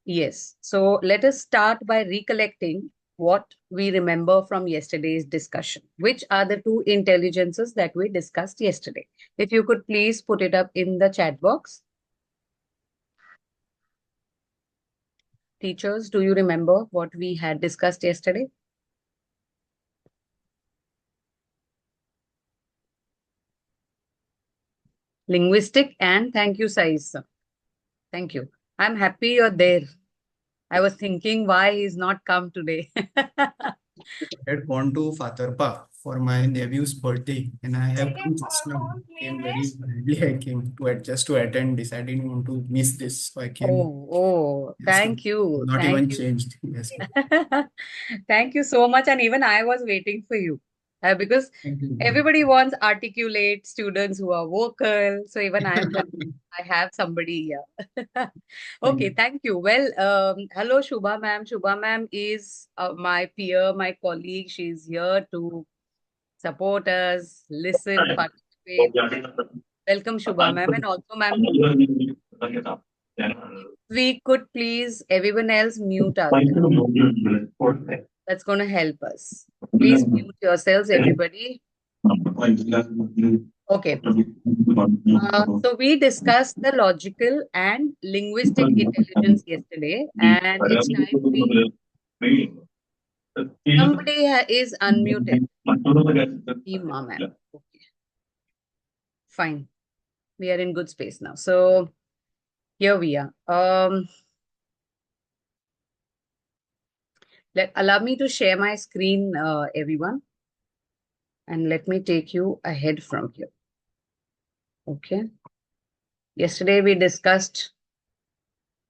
Yes. So let us start by recollecting what we remember from yesterday's discussion. Which are the two intelligences that we discussed yesterday? If you could please put it up in the chat box. Teachers, do you remember what we had discussed yesterday? Linguistic and thank you, Sais. Thank you. I'm happy you're there. I was thinking why he's not come today. I had gone to Fatarpa for my nephew's birthday, and I have come just now. Came very early. I came to just to attend this. I didn't want to miss this, so I came. Yes, so Thank you. not Thank even you. changed. Yes, Thank you so much. And even I was waiting for you because thank you. everybody wants articulate students who are vocal. So even I am happy I have somebody here. Thank Okay, you. thank you. Well, hello, Shubha ma'am. Shubha ma'am is my peer, my colleague. She's here to support us, listen, participate. Welcome, Shubha ma'am. And also, ma'am, if we could please everyone else mute ourselves. That's going to help us. Please mute yourselves, everybody. Okay. So we discussed the logical and linguistic intelligence yesterday, and it's time we somebody is unmuted. Seema ma'am. Okay, fine. We are in good space now. So here we are. Allow me to share my screen, everyone, and let me take you ahead from here. Okay. Yesterday we discussed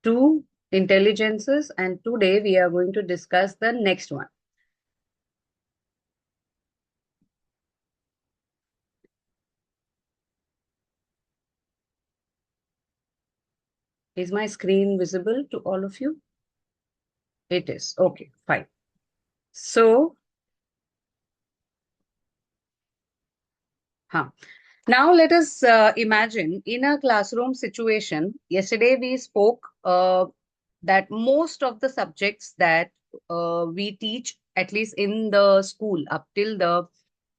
two intelligences, and today we are going to discuss the next one. Is my screen visible to all of you? It is. Okay, fine. So, now let us imagine in a classroom situation. Yesterday we spoke that most of the subjects that we teach, at least in the school up till the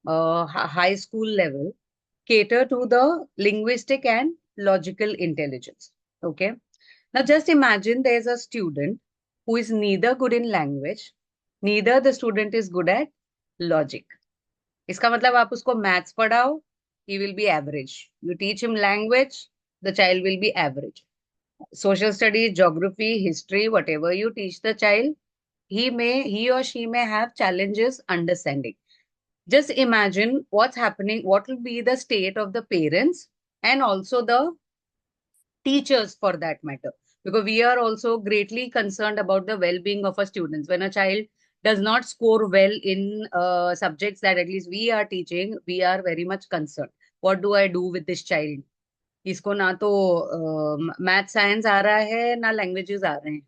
high school level, cater to the linguistic and logical intelligence. Okay. Now just imagine there's a student who is neither good in language, neither the student is good at logic. इसका मतलब आप उसको maths पढ़ाओ, he will be average. You teach him language, the child will be average. Social studies, geography, history, whatever you teach the child, he or she may have challenges understanding. Just imagine what's happening, what will be the state of the parents and also the teachers for that matter, because we are also greatly concerned about the well-being of our students. When a child does not score well in subjects that at least we are teaching, we are very much concerned. What do I do with this child? इसको ना तो math science आ रहा है ना languages आ रहे हैं.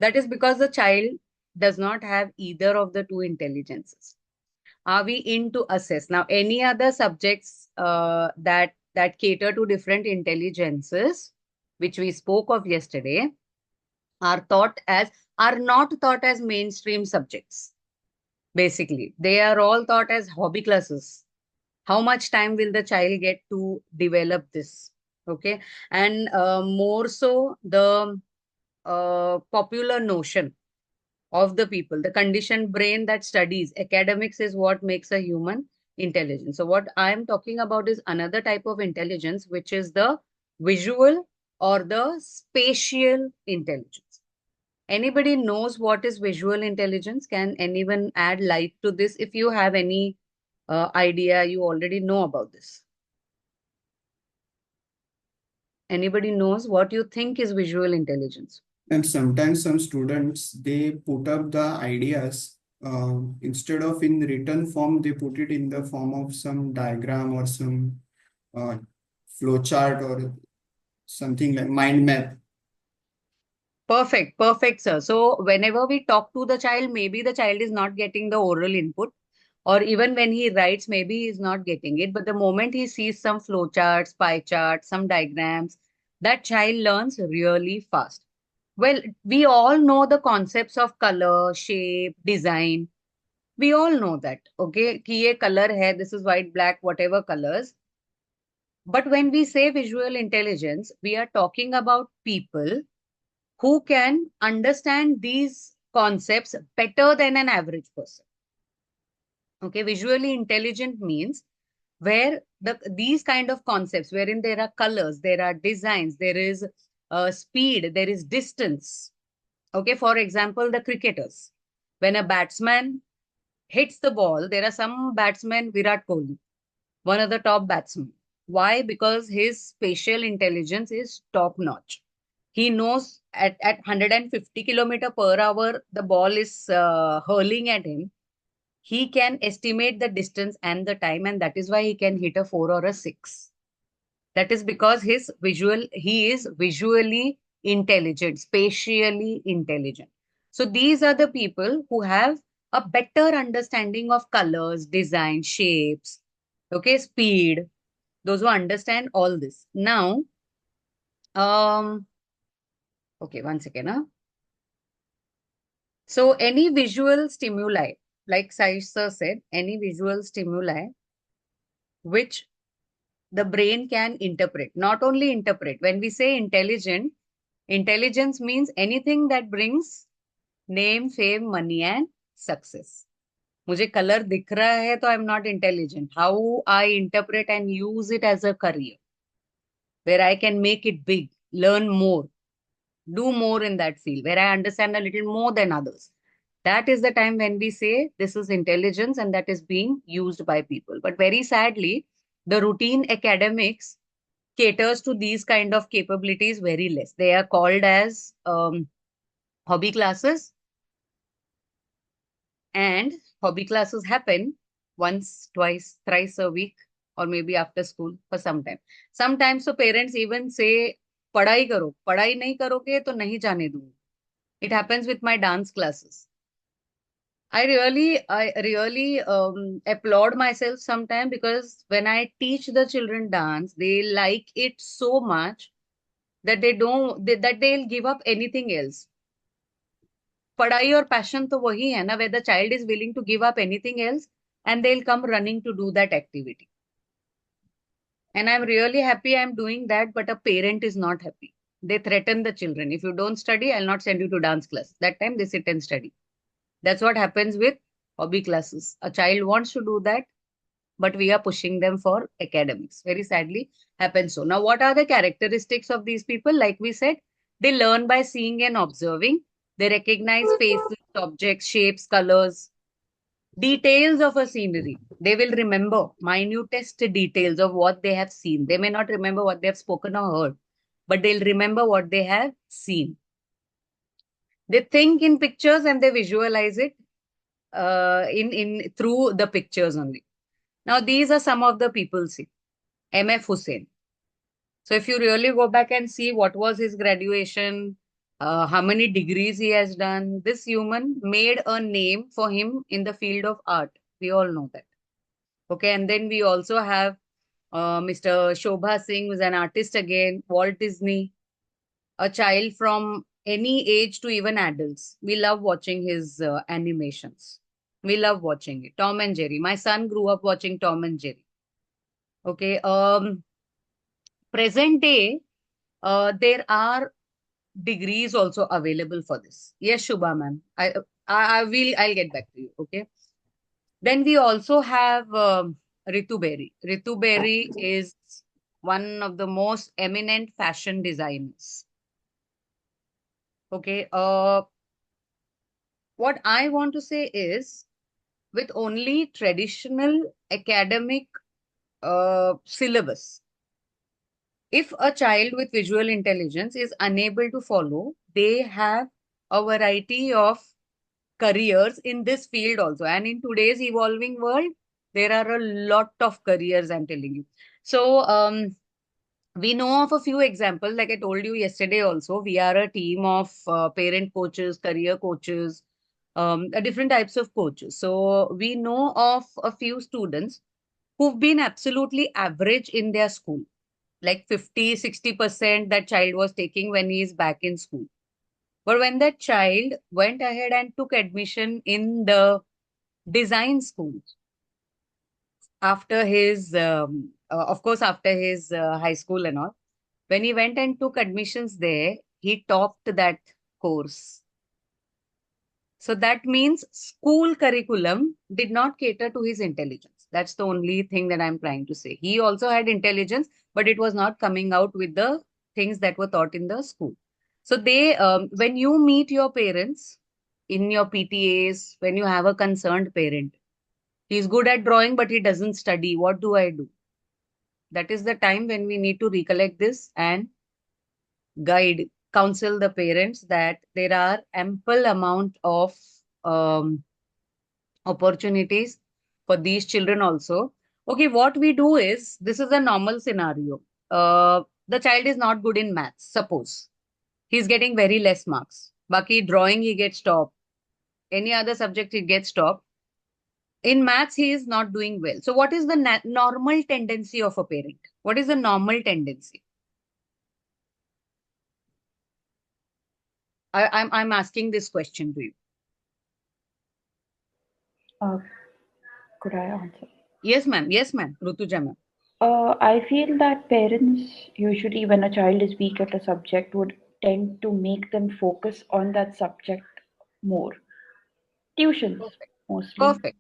That is because the child does not have either of the two intelligences. Are we in to assess now any other subjects that cater to different intelligences, which we spoke of yesterday, are not thought as mainstream subjects? Basically, they are all thought as hobby classes. How much time will the child get to develop this? Okay. And more so the popular notion of the people, the conditioned brain that studies academics is what makes a human intelligent. So what I am talking about is another type of intelligence, which is the visual or the spatial intelligence. Anybody knows what is visual intelligence? Can anyone add light to this? If you have any idea, you already know about this. Anybody knows what you think is visual intelligence? And sometimes some students they put up the ideas instead of in written form, they put it in the form of some diagram or some uh, flow chart or something like mind map. Perfect, perfect, sir. So whenever we talk to the child, maybe the child is not getting the oral input, or even when he writes, maybe he's not getting it. But the moment he sees some flow charts, pie charts, some diagrams, that child learns really fast. Well, we all know the concepts of color, shape, design. We all know that, okay? कि ये color है, this is white, black, whatever colors. But when we say visual intelligence, we are talking about people who can understand these concepts better than an average person. Okay, visually intelligent means where these kind of concepts, wherein there are colors, there are designs, there is speed, there is distance. Okay, for example, the cricketers. When a batsman hits the ball, there are some batsmen, Virat Kohli, one of the top batsmen. Why? Because his spatial intelligence is top notch. He knows at 150 kilometer per hour, the ball is hurling at him. He can estimate the distance and the time, and that is why he can hit a four or a six. That is because he is visually intelligent, spatially intelligent. So these are the people who have a better understanding of colors, design, shapes, okay, speed, those who understand all this. Now, um, okay, one second. Huh? So any visual stimuli, like Sai sir said, any visual stimuli which the brain can interpret, not only interpret. When we say intelligent, intelligence means anything that brings name, fame, money and success. मुझे colour दिख रहा है तो I am not intelligent. How I interpret and use it as a career where I can make it big, learn more, do more in that field, where I understand a little more than others. That is the time when we say this is intelligence and that is being used by people. But very sadly, the routine academics caters to these kind of capabilities very less. They are called as hobby classes, and hobby classes happen once, twice, thrice a week, or maybe after school for some time. Sometimes so parents even say, पढ़ाई करो, पढ़ाई नहीं करोगे तो नहीं जाने दूंगी. It happens with my dance classes. I really applaud myself sometimes because when I teach the children dance, they like it so much that that they'll give up anything else. पढ़ाई और passion तो वही है ना, where the child is willing to give up anything else and they'll come running to do that activity. And I'm really happy I'm doing that, but a parent is not happy. They threaten the children. If you don't study, I'll not send you to dance class. That time they sit and study. That's what happens with hobby classes. A child wants to do that, but we are pushing them for academics. Very sadly happens so. Now, what are the characteristics of these people? Like we said, they learn by seeing and observing. They recognize faces, objects, shapes, colors, details of a scenery. They will remember minutest details of what they have seen. They may not remember what they have spoken or heard, but they'll remember what they have seen. They think in pictures and they visualize it in through the pictures only. Now, these are some of the people. See, M.F. Hussain. So if you really go back and see what was his graduation, how many degrees he has done, this human made a name for him in the field of art. We all know that. Okay, and then we also have Mr. Shobha Singh, who's an artist again, Walt Disney, a child from any age to even adults. We love watching his animations. We love watching it. Tom and Jerry. My son grew up watching Tom and Jerry. Okay. Present day, there are degrees also available for this. Yes, Shubha ma'am. I'll get back to you. Okay. Then we also have Ritu Berry. Ritu Berry is one of the most eminent fashion designers. Okay. What I want to say is, with only traditional academic syllabus, if a child with visual intelligence is unable to follow, they have a variety of careers in this field also. And in today's evolving world, there are a lot of careers, I'm telling you. So, we know of a few examples. Like I told you yesterday also, we are a team of parent coaches, career coaches, different types of coaches. So we know of a few students who've been absolutely average in their school, like 50, 60% that child was taking when he is back in school. But when that child went ahead and took admission in the design school after his, of course, after his high school and all, when he went and took admissions there, he topped that course. So that means school curriculum did not cater to his intelligence. That's the only thing that I'm trying to say. He also had intelligence, but it was not coming out with the things that were taught in the school. So when you meet your parents in your PTAs, when you have a concerned parent, he's good at drawing, but he doesn't study. What do I do? That is the time when we need to recollect this and guide, counsel the parents that there are ample amount of um, opportunities for these children also. Okay, what we do is, this is a normal scenario. The child is not good in maths. Suppose he's getting very less marks. Baki drawing he gets top. Any other subject he gets top. In maths he is not doing well. So what is the normal tendency of a parent? What is the normal tendency? I'm asking this question to you. Could I answer? Yes, ma'am. Yes, ma'am. Rutuja, ma'am. I feel that parents usually, when a child is weak at a subject, would tend to make them focus on that subject more. Tuitions, Perfect. mostly. Perfect.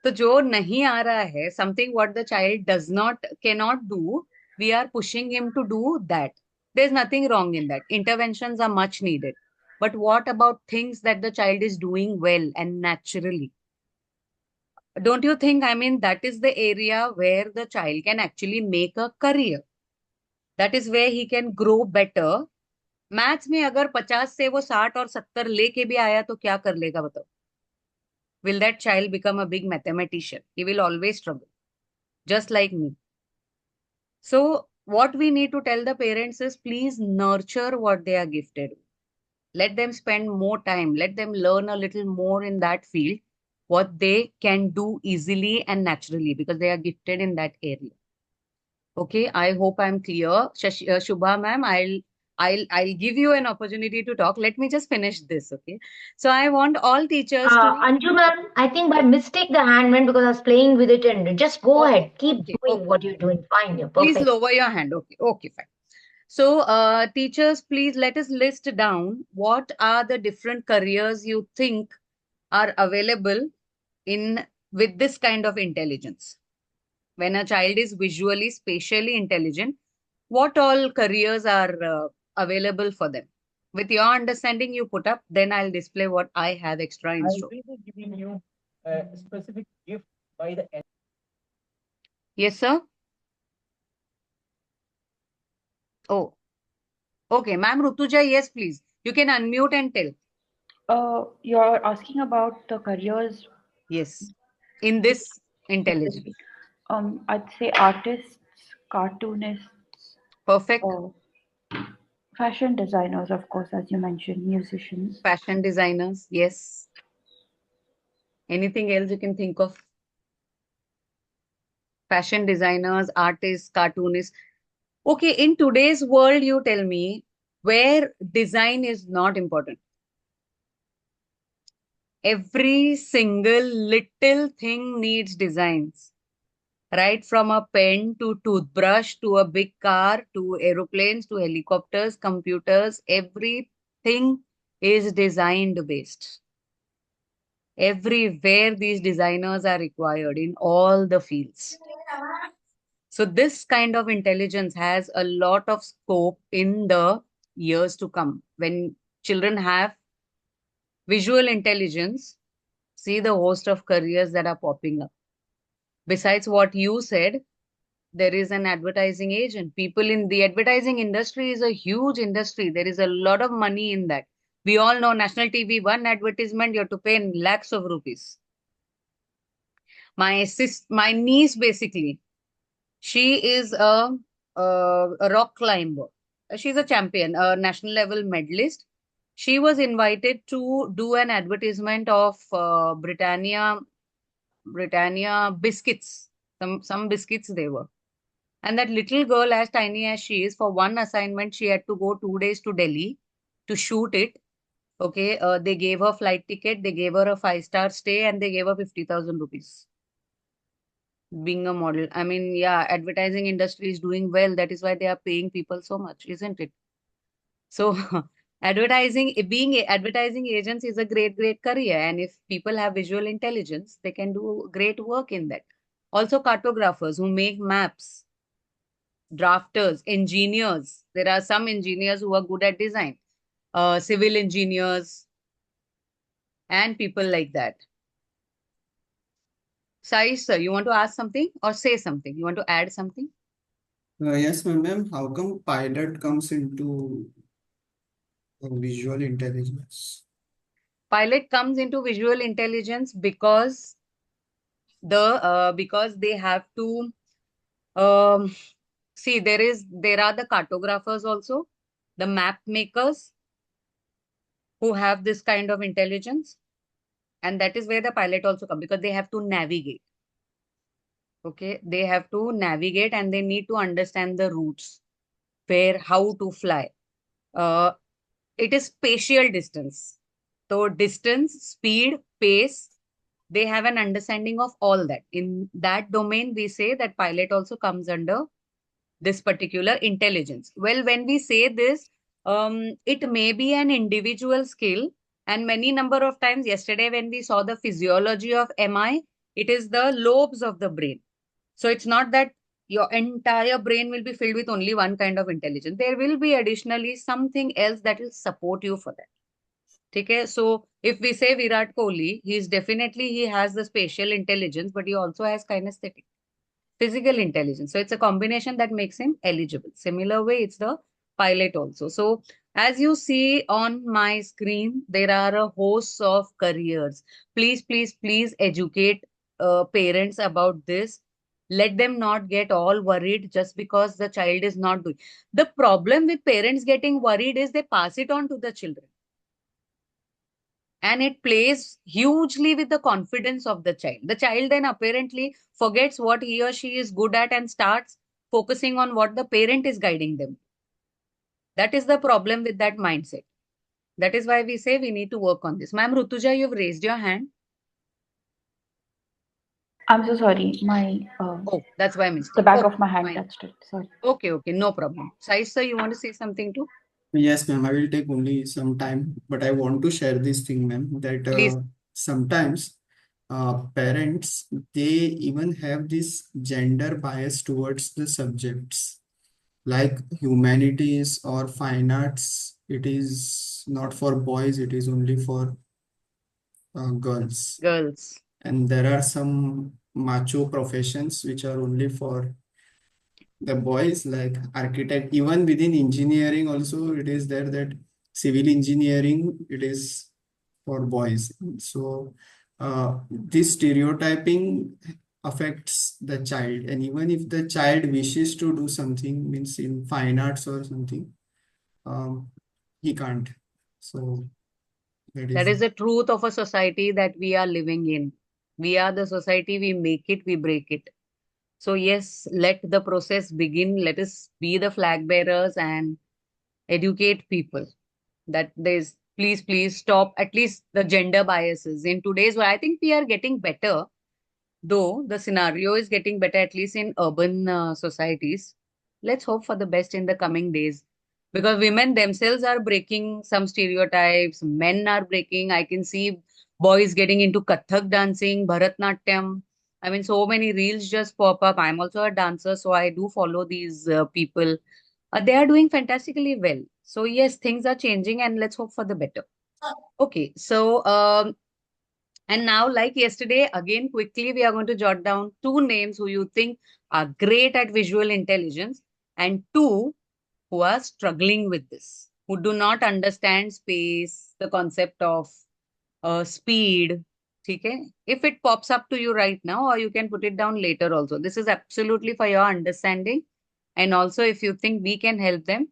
तो जो नहीं आ रहा है, something what the child does not, cannot do, we are pushing him to do that. There's nothing wrong in that. Interventions are much needed. But what about things that the child is doing well and naturally? Don't you think, I mean, that is the area where the child can actually make a career. That is where he can grow better. Maths में अगर 50 से वो 60 और 70 लेके भी आया तो क्या कर लेगा बताओ? Will that child become a big mathematician? He will always struggle, just like me. So what we need to tell the parents is, please nurture what they are gifted. Let them spend more time. Let them learn a little more in that field, what they can do easily and naturally, because they are gifted in that area. Okay, I hope I'm clear. Shubha ma'am, I'll give you an opportunity to talk. Let me just finish this, okay? So I want all teachers to. Anju ma'am, I think by mistake the hand went because I was playing with it and just go ahead. Keep Okay, doing okay. what you're doing. Fine, you're Please perfect. lower your hand. Okay, okay, fine. So, teachers, please let us list down what are the different careers you think are available in with this kind of intelligence. When a child is visually, spatially intelligent, what all careers are available for them? With your understanding, you put up, then I'll display what I have extra in I store. will be giving you a specific gift by the end. Yes, sir. Oh, okay. Ma'am Rutuja, yes, please. You can unmute and tell. You're asking about the careers. Yes. In this intelligence. I'd say artists, cartoonists, Perfect. fashion designers, of course, as you mentioned, musicians. Fashion designers, yes. Anything else you can think of? Fashion designers, artists, cartoonists. Okay, in today's world, you tell me where design is not important. Every single little thing needs designs, right? From a pen to toothbrush to a big car to aeroplanes to helicopters, computers, everything is designed based. Everywhere these designers are required in all the fields. So this kind of intelligence has a lot of scope in the years to come. When children have visual intelligence, see the host of careers that are popping up. Besides what you said, there is an advertising agent. People in the advertising industry is a huge industry. There is a lot of money in that. We all know national TV, one advertisement, you have to pay in lakhs of rupees. My niece basically, she is a rock climber. She's a champion, a national level medalist. She was invited to do an advertisement of Britannia biscuits. Some biscuits they were. And that little girl, as tiny as she is, for one assignment, she had to go 2 days to Delhi to shoot it. Okay, they gave her flight ticket, they gave her a 5-star stay, and they gave her 50,000 rupees. Being a model, I mean, yeah, advertising industry is doing well. That is why they are paying people so much, isn't it? So advertising agents is a great career. And if people have visual intelligence, they can do great work in that. Also cartographers who make maps, drafters, engineers. There are some engineers who are good at design, civil engineers, and people like that. Sai, sir, you want to ask something or say something? You want to add something? Yes, ma'am. How come pilot comes into visual intelligence? Pilot comes into visual intelligence because because they have to um, see, there are the cartographers also, the map makers who have this kind of intelligence, and that is where the pilot also come, because they have to navigate. Okay, they have to navigate and they need to understand the routes, where, how to fly. Uh, it is spatial distance. So distance, speed, pace, they have an understanding of all that. In that domain, we say that pilot also comes under this particular intelligence. Well, when we say this, it may be an individual skill. And many number of times yesterday, when we saw the physiology of MI, it is the lobes of the brain. So it's not that your entire brain will be filled with only one kind of intelligence. There will be additionally something else that will support you for that. Okay, so if we say Virat Kohli, he has the spatial intelligence, but he also has kinesthetic, physical intelligence. So it's a combination that makes him eligible. Similar way, it's the pilot also. So as you see on my screen, there are a host of careers. Please educate parents about this. Let them not get all worried just because the child is not doing. The problem with parents getting worried is they pass it on to the children. And it plays hugely with the confidence of the child. The child then apparently forgets what he or she is good at and starts focusing on what the parent is guiding them. That is the problem with that mindset. That is why we say we need to work on this. Ma'am Rutuja, you've raised your hand. I'm so sorry. My Oh, that's by the mistake. back Okay, of my hand fine. touched it. Sorry. Okay, no problem. Sai sir, you want to say something too? Yes, ma'am. I will take only some time, but I want to share this thing, ma'am, that Please. sometimes parents, they even have this gender bias towards the subjects like humanities or fine arts. It is not for boys, it is only for girls. Girls. And there are some macho professions which are only for the boys, like architect. Even within engineering also it is there that civil engineering, it is for boys. So this stereotyping affects the child, and even if the child wishes to do something, means in fine arts or something, um, he can't. So that That is is the truth of a society that we are living in. We are the society, we make it, we break it. So yes, let the process begin. Let us be the flag bearers and educate people that there's, please stop at least the gender biases in today's world. I think we are getting better, though the scenario is getting better, at least in urban societies. Let's hope for the best in the coming days, because women themselves are breaking some stereotypes, men are breaking. I can see boys getting into Kathak dancing, Bharatnatyam. I mean, so many reels just pop up. I'm also a dancer, so I do follow these people. They are doing fantastically well. So yes, things are changing, and let's hope for the better. Okay, so and now, like yesterday, again, quickly, we are going to jot down two names who you think are great at visual intelligence and two who are struggling with this, who do not understand space, the concept of speed. Okay? If it pops up to you right now, or you can put it down later also. This is absolutely for your understanding. And also, if you think we can help them,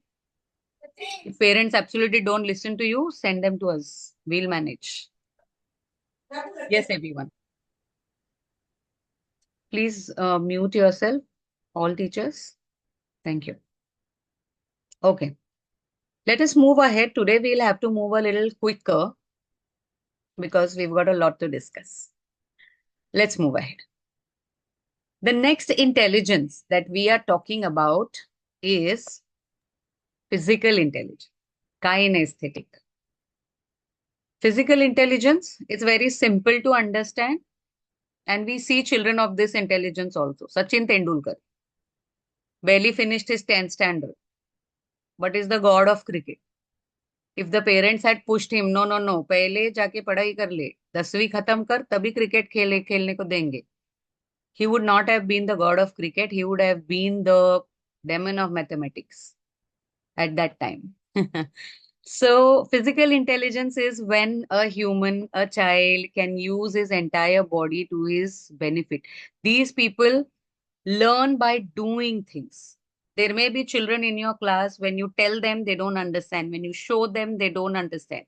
if parents absolutely don't listen to you, send them to us. We'll manage. Yes, everyone. Please mute yourself, all teachers. Thank you. Okay. Let us move ahead. Today we'll have to move a little quicker because we've got a lot to discuss. Let's move ahead. The next intelligence that we are talking about is physical intelligence, kinesthetic. Physical intelligence is very simple to understand, and we see children of this intelligence also. Sachin Tendulkar barely finished his 10th standard, but is the god of cricket. If the parents had pushed him, no, no, no, पहले जाके पढ़ाई कर ले, 10वीं खत्म कर, तभी cricket खेलने को देंगे. He would not have been the god of cricket. He would have been the demon of mathematics at that time. So, physical intelligence is when a human, a child, can use his entire body to his benefit. These people learn by doing things. There may be children in your class, when you tell them, they don't understand. When you show them, they don't understand.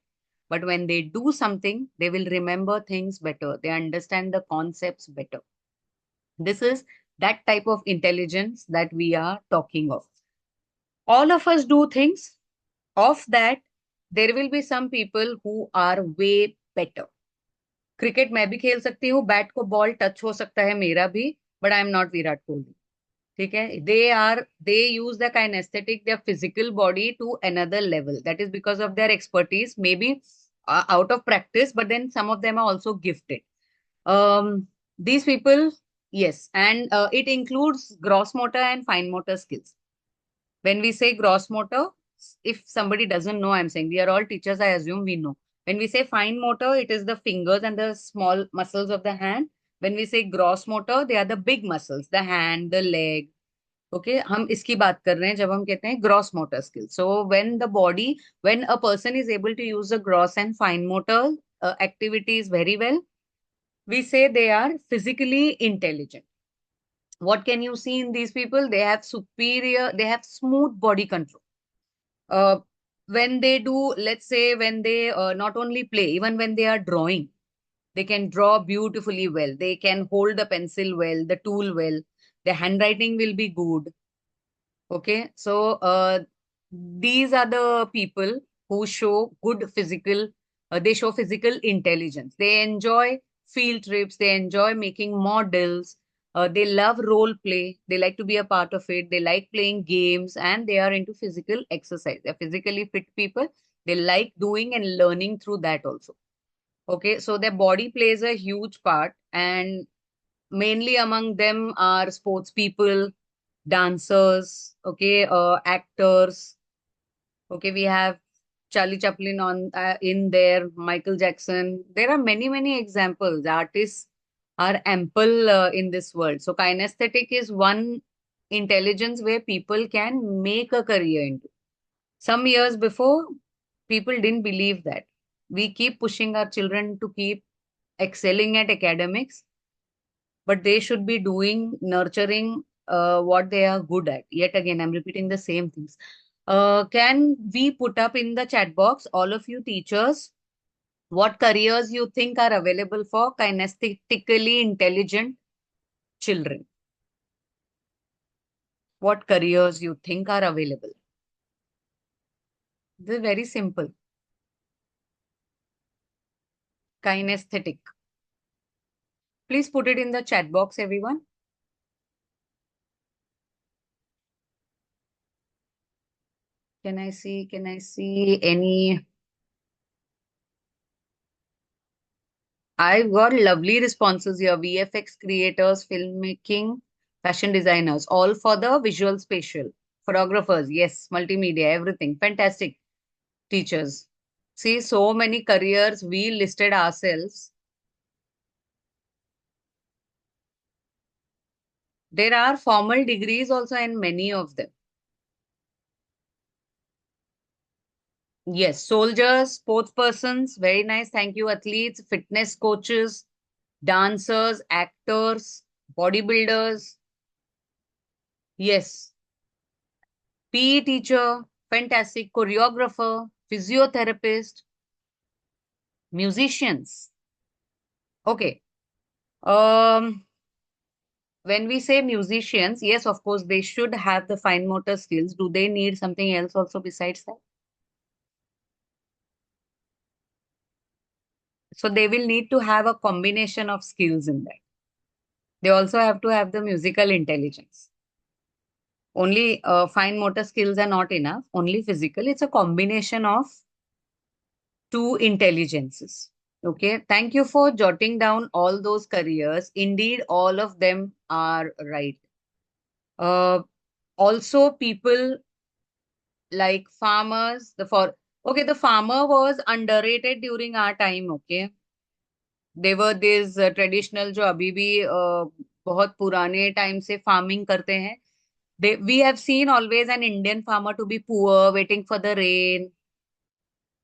But when they do something, they will remember things better. They understand the concepts better. This is that type of intelligence that we are talking of. All of us do things. Of that, there will be some people who are way better. Cricket मैं भी खेल सकती हूँ, bat को ball touch हो सकता है मेरा भी, but I am not Virat Kohli. ठीक है, they use the kinesthetic, their physical body to another level. That is because of their expertise, maybe out of practice, but then some of them are also gifted. These people, yes, and it includes gross motor and fine motor skills. When we say gross motor, if somebody doesn't know, I'm saying we are all teachers, I assume we know. When we say fine motor, it is the fingers and the small muscles of the hand. When we say gross motor, they are the big muscles, the hand, the leg. Okay, हम इसकी बात कर रहे हैं जब हम कहते हैं gross motor skill. So when a person is able to use the gross and fine motor activities very well, we say they are physically intelligent. What can you see in these people? They have smooth body control. When they do, let's say, when they not only play, even when they are drawing, they can draw beautifully well. They can hold the pencil well, the tool well. Their handwriting will be good. Okay, so these are the people who show good physical, they show physical intelligence. They enjoy field trips, they enjoy making models, they love role play, they like to be a part of it, they like playing games, and they are into physical exercise. They're physically fit people. They like doing and learning through that also. Okay, so their body plays a huge part, and mainly among them are sports people, dancers, okay, actors. Okay, we have Charlie Chaplin on in there, Michael Jackson. There are many examples. Artists are ample in this world. So kinesthetic is one intelligence where people can make a career into. Some years before, people didn't believe that. We keep pushing our children to keep excelling at academics, but they should be doing, nurturing what they are good at. Yet again, I'm repeating the same things. Can we put up in the chat box, all of you teachers, what careers you think are available for kinesthetically intelligent children? What careers you think are available? This is very simple. Kinesthetic. Please put it in the chat box, everyone. Can I see any? I've got lovely responses here. VFX creators, filmmaking, fashion designers, all for the visual spatial. Photographers, yes, multimedia, everything. Fantastic teachers. See, so many careers we listed ourselves. There are formal degrees also in many of them. Yes, soldiers, sports persons, very nice. Thank you. Athletes, fitness coaches, dancers, actors, bodybuilders. Yes. PE teacher, fantastic. Choreographer, physiotherapist, musicians. Okay. When we say musicians, yes, of course, they should have the fine motor skills. Do they need something else also besides that? So they will need to have a combination of skills in that. They also have to have the musical intelligence. Only fine motor skills are not enough, only physical. It's a combination of two intelligences. Okay, thank you for jotting down all those careers. Indeed, all of them are right. Also, people like farmers, the farmer was underrated during our time. Okay, they were these traditional जो अभी भी बहुत पुराने time से farming करते हैं. We have seen always an Indian farmer to be poor, waiting for the rain,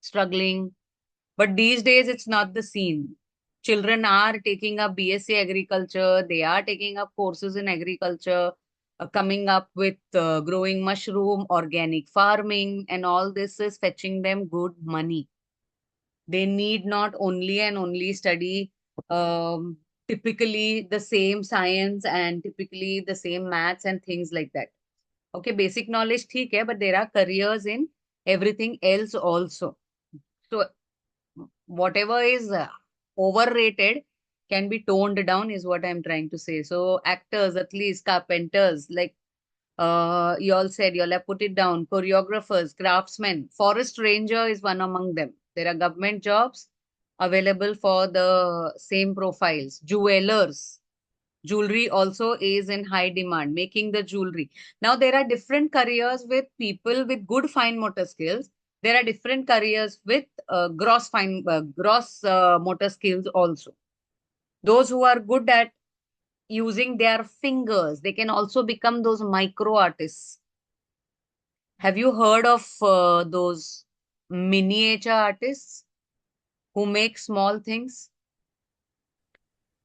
struggling. But these days, it's not the scene. Children are taking up BSc agriculture, they are taking up courses in agriculture, coming up with growing mushroom, organic farming, and all this is fetching them good money. They need not only and only study typically the same science and typically the same maths and things like that. Okay, basic knowledge theek hai, but there are careers in everything else also. So whatever is overrated can be toned down is what I'm trying to say. So actors, athletes, carpenters, like you all said, you all have put it down. Choreographers, craftsmen, forest ranger is one among them. There are government jobs available for the same profiles. Jewelers, jewelry also is in high demand, making the jewelry. Now there are different careers with people with good fine motor skills. There are different careers with gross motor skills also. Those who are good at using their fingers, they can also become those micro artists. Have you heard of those miniature artists who make small things?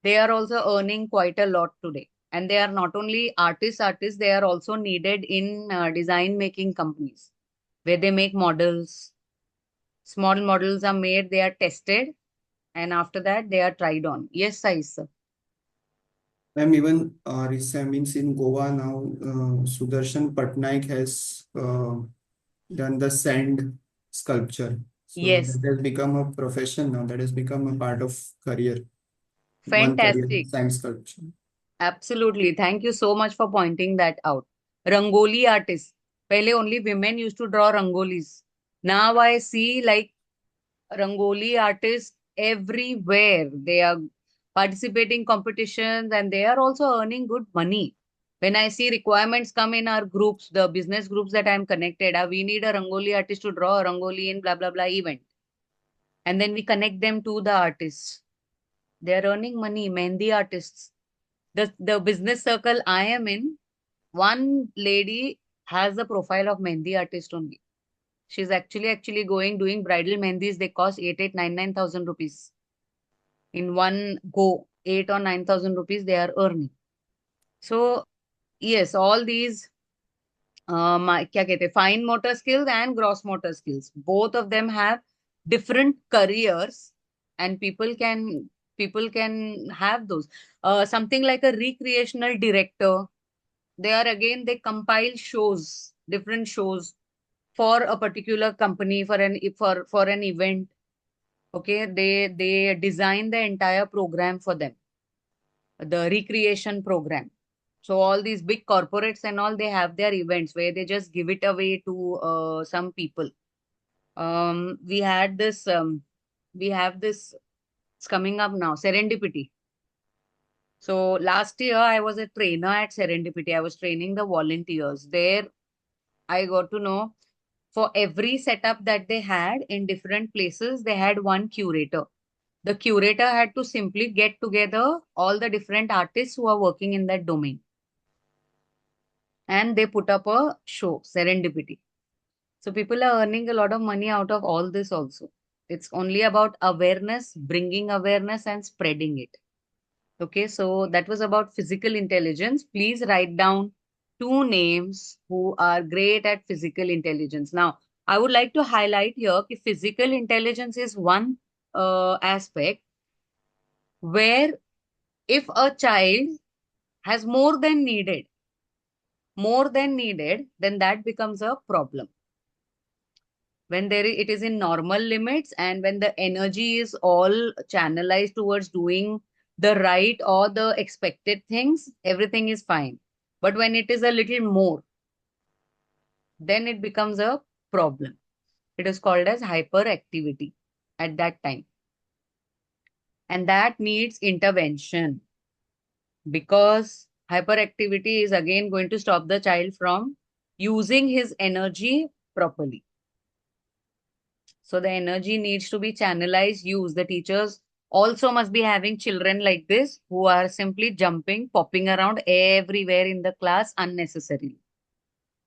They are also earning quite a lot today. And they are not only artists, they are also needed in design making companies where they make models. Small models are made, they are tested, and after that they are tried on. Yes, Sai sir. Ma'am, even recent means in Goa now, Sudarshan Patnaik has done the sand sculpture. So Yes, that has become a profession now. That has become a part of career. One career, fantastic. sand sculpture. Absolutely. Thank you so much for pointing that out. Rangoli artists. Pehle only women used to draw rangolis. Now I see like Rangoli artists everywhere. They are participating competitions and they are also earning good money. When I see requirements come in our groups, the business groups that I'm connected, we need a Rangoli artist to draw a Rangoli in blah blah blah event. And then we connect them to the artists. They are earning money, Mehndi artists. The business circle I am in, one lady has the profile of Mehndi artist only. She's actually doing bridal mehndis. They cost 9,000 rupees. In one go, 8 or 9,000 rupees they are earning. So yes, all these क्या कहते हैं, fine motor skills and gross motor skills. Both of them have different careers, and people can have those. Something like a recreational director. They compile shows, different shows for a particular company for an event. Okay, they design the entire program for them, the recreation program. So all these big corporates and all, they have their events where they just give it away to some people. We had this we have this, it's coming up now, serendipity. So last year I was a trainer at Serendipity. I was training the volunteers there. I got to know, for every setup that they had in different places, they had one curator. The curator had to simply get together all the different artists who are working in that domain. And they put up a show, Serendipity. So people are earning a lot of money out of all this also. It's only about awareness, bringing awareness and spreading it. Okay, so that was about physical intelligence. Please write down two names who are great at physical intelligence. Now, I would like to highlight here that physical intelligence is one aspect where if a child has more than needed, then that becomes a problem. when it is in normal limits, and when the energy is all channelized towards doing the right or the expected things, everything is fine. But when it is a little more, then it becomes a problem. It is called as hyperactivity at that time. And that needs intervention, because hyperactivity is again going to stop the child from using his energy properly. So the energy needs to be channelized, used. The teachers also must be having children like this who are simply jumping, popping around everywhere in the class unnecessarily.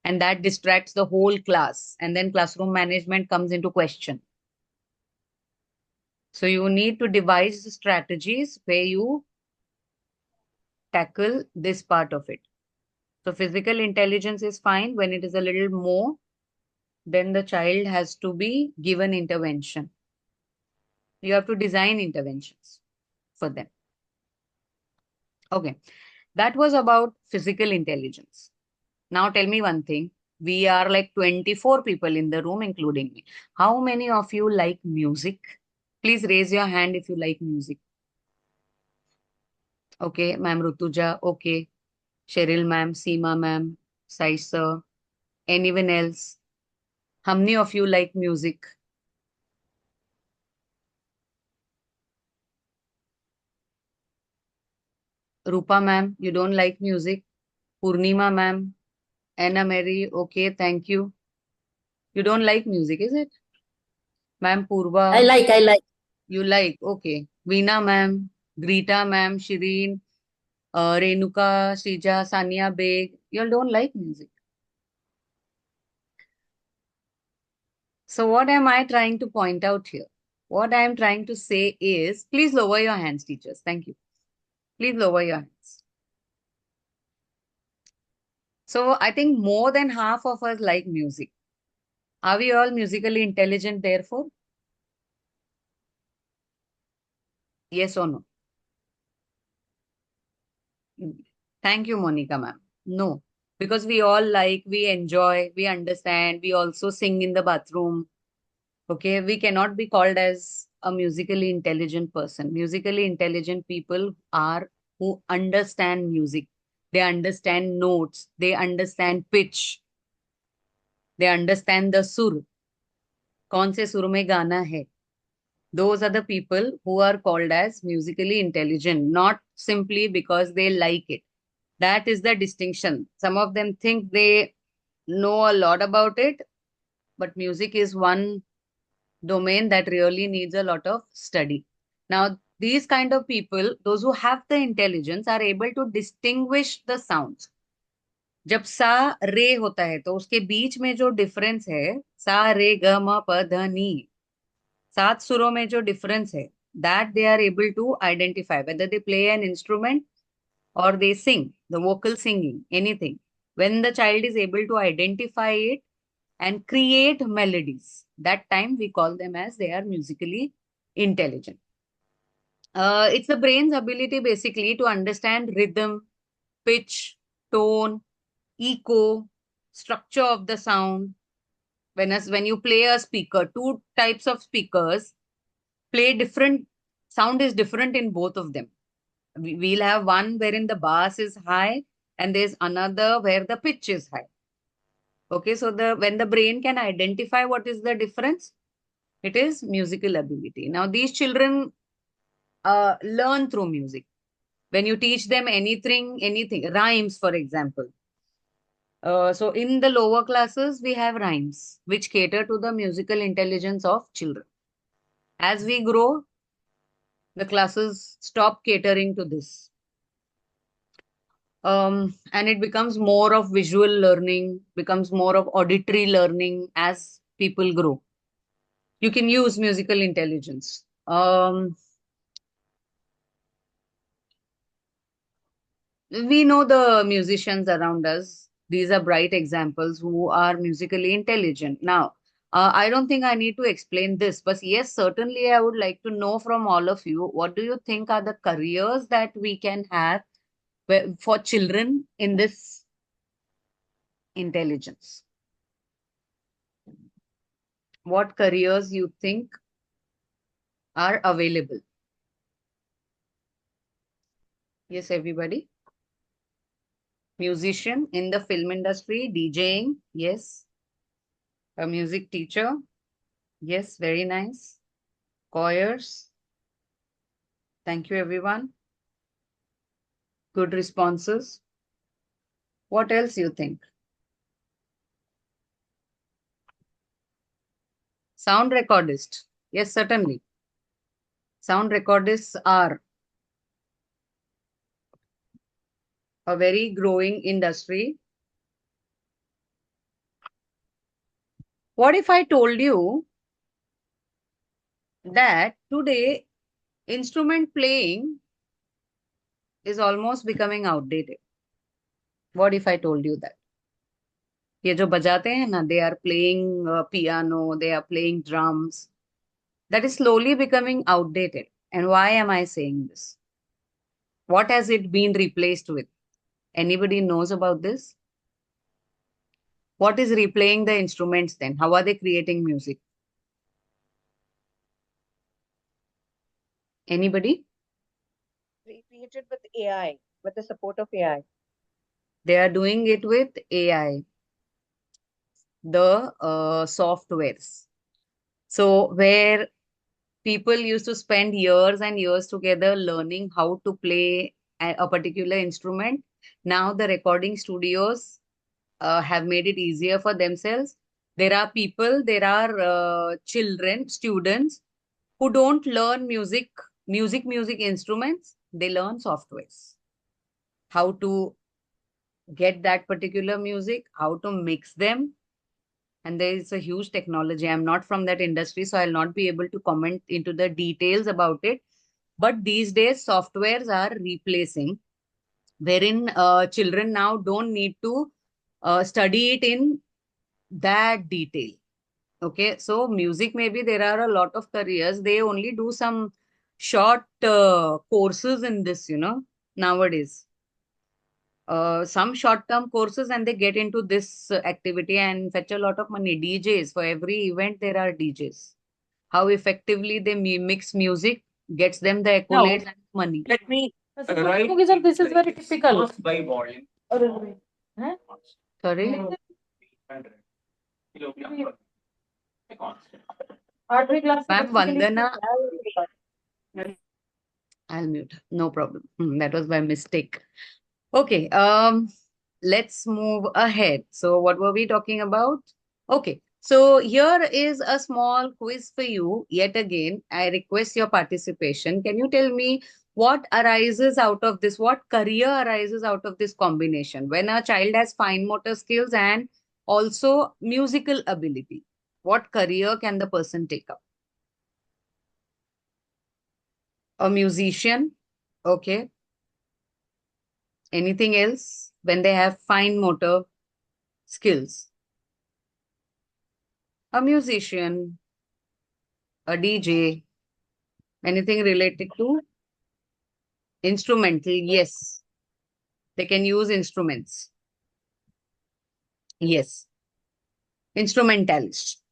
And that distracts the whole class. And then classroom management comes into question. So you need to devise strategies where you tackle this part of it. So physical intelligence is fine. When it is a little more, then the child has to be given intervention. You have to design interventions for them. Okay, that was about physical intelligence. Now tell me one thing. We are like 24 people in the room, including me. How many of you like music? Please raise your hand if you like music. Okay, ma'am Rutuja. Okay, Cheryl ma'am, Seema ma'am, Sai sir. Anyone else? How many of you like music? Rupa ma'am, you don't like music? Purnima ma'am, Anna Mary, okay, thank you. You don't like music, is it? Ma'am Purva, I like. you like, okay. Veena ma'am, Greta ma'am, Shireen, Renuka, Shrija, Sania Beg, you all don't like music. So what am I trying to point out here? What I am trying to say is, please lower your hands, teachers. Thank you. Please lower your hands. So I think more than half of us like music. Are we all musically intelligent, therefore? Yes or no? Thank you, Monica ma'am. No, because we all like, we enjoy, we understand, we also sing in the bathroom. Okay, we cannot be called as a musically intelligent person. Musically intelligent people are who understand music. They understand notes, they understand pitch, they understand the sur. कौन से सुर में गाना है? Those are the people who are called as musically intelligent, not simply because they like it. That is the distinction. Some of them think they know a lot about it, but music is one domain that really needs a lot of study. Now, these kind of people, those who have the intelligence, are able to distinguish the sounds. जब सा रे होता है तो उसके बीच में जो difference है, सा रे ग म प ध नी, 7 सुरों में जो डिफरेंस है, that they are able to identify whether they play an instrument or they sing, the vocal singing, anything. When the child is able to identify it and create melodies, that time we call them as they are musically intelligent. It's the brain's ability basically to understand rhythm, pitch, tone, echo, structure of the sound. When you play a speaker, two types of speakers play different, sound is different in both of them. We'll have one wherein the bass is high and there's another where the pitch is high. Okay, so when the brain can identify what is the difference, it is musical ability. Now, these children learn through music. When you teach them anything, rhymes, for example. So in the lower classes, we have rhymes, which cater to the musical intelligence of children. As we grow, the classes stop catering to this. And it becomes more of visual learning, becomes more of auditory learning as people grow. You can use musical intelligence. We know the musicians around us. These are bright examples who are musically intelligent. Now, I don't think I need to explain this, but yes, certainly I would like to know from all of you, what do you think are the careers that we can have for children in this intelligence? what careers you think are available? Yes, everybody. Musician in the film industry, DJing, yes. A music teacher, yes, very nice. Choirs, thank you, everyone. Good responses. What else you think? Sound recordist, yes, certainly. Sound recordists are a very growing industry. What if I told you that today instrument playing is almost becoming outdated? What if I told you that? ये जो बजाते हैं ना, they are playing piano, they are playing drums. That is slowly becoming outdated. And why am I saying this? What has it been replaced with? Anybody knows about this? What is replaying the instruments then? How are they creating music? Anybody? Recreated with AI, with the support of AI. They are doing it with AI, the softwares. So where people used to spend years and years together learning how to play a particular instrument, now the recording studios have made it easier for themselves. There are people, there are children, students who don't learn music instruments. They learn softwares. How to get that particular music, how to mix them. And there is a huge technology. I'm not from that industry, so I'll not be able to comment into the details about it. But these days, softwares are replacing, wherein children now don't need to study it in that detail. Okay, so music, maybe there are a lot of careers. They only do some short courses in this, nowadays. Some short-term courses and they get into this activity and fetch a lot of money. DJs, for every event, there are DJs. How effectively they mix music gets them the accolades and money. Let me Okay, sir, this is very typical. by volume. Huh? Sorry? आठवीं class Ma'am, Vandana, I'll mute. No problem. That was by mistake. Okay, let's move ahead. So what were we talking about? Okay, so here is a small quiz for you. Yet again, I request your participation. Can you tell me what arises out of this? What career arises out of this combination? When a child has fine motor skills and also musical ability, what career can the person take up? A musician, okay. Anything else? When they have fine motor skills. A musician, a DJ, anything related to instrumental, yes. They can use instruments. Yes. Instrumentalist.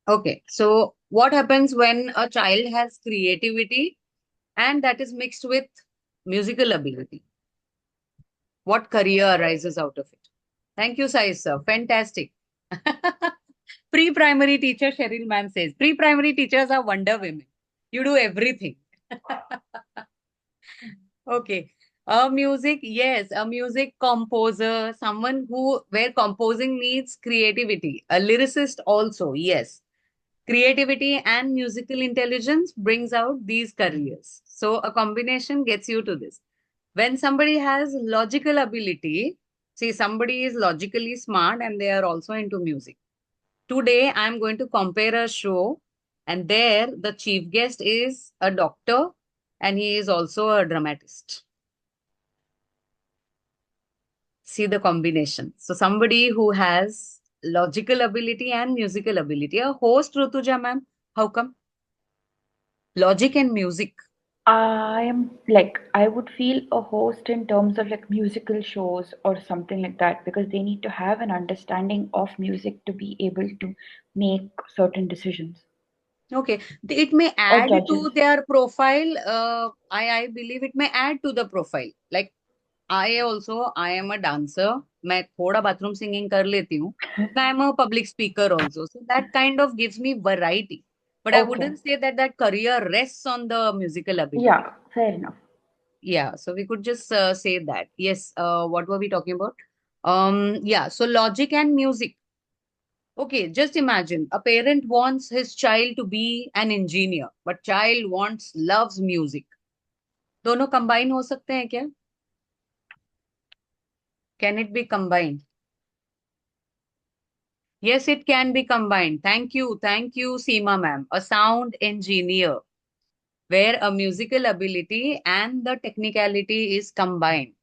Okay. So what happens when a child has creativity and that is mixed with musical ability? What career arises out of it? Thank you, Sai sir. Fantastic. Pre-primary teacher, Cheryl ma'am says, pre-primary teachers are wonder women. You do everything. Okay. A music, yes, a music composer, someone where composing needs creativity. A lyricist also, yes. Creativity and musical intelligence brings out these careers. So a combination gets you to this. When somebody has logical ability, see, somebody is logically smart and they are also into music. Today, I'm going to compare a show, and there the chief guest is a doctor and he is also a dramatist. See the combination. So somebody who has logical ability and musical ability. A host, Rutuja ma'am, how come? Logic and music. I would feel a host in terms of like musical shows or something like that because they need to have an understanding of music to be able to make certain decisions. Okay, it may Or add judges. to their profile. I believe it may add to the profile. Like I am a dancer. मैं थोड़ा bathroom singing कर लेती हूँ. I am a public speaker also. So that kind of gives me variety. But I Okay. wouldn't say that that career rests on the musical ability. Yeah, fair enough. Yeah, so we could just say that. Yes, what were we talking about? Yeah, so logic and music. Okay, just imagine a parent wants his child to be an engineer, but child loves music. दोनों combine हो सकते हैं क्या? Can it be combined? Yes, it can be combined. Thank you, Seema ma'am. A sound engineer, where a musical ability and the technicality is combined.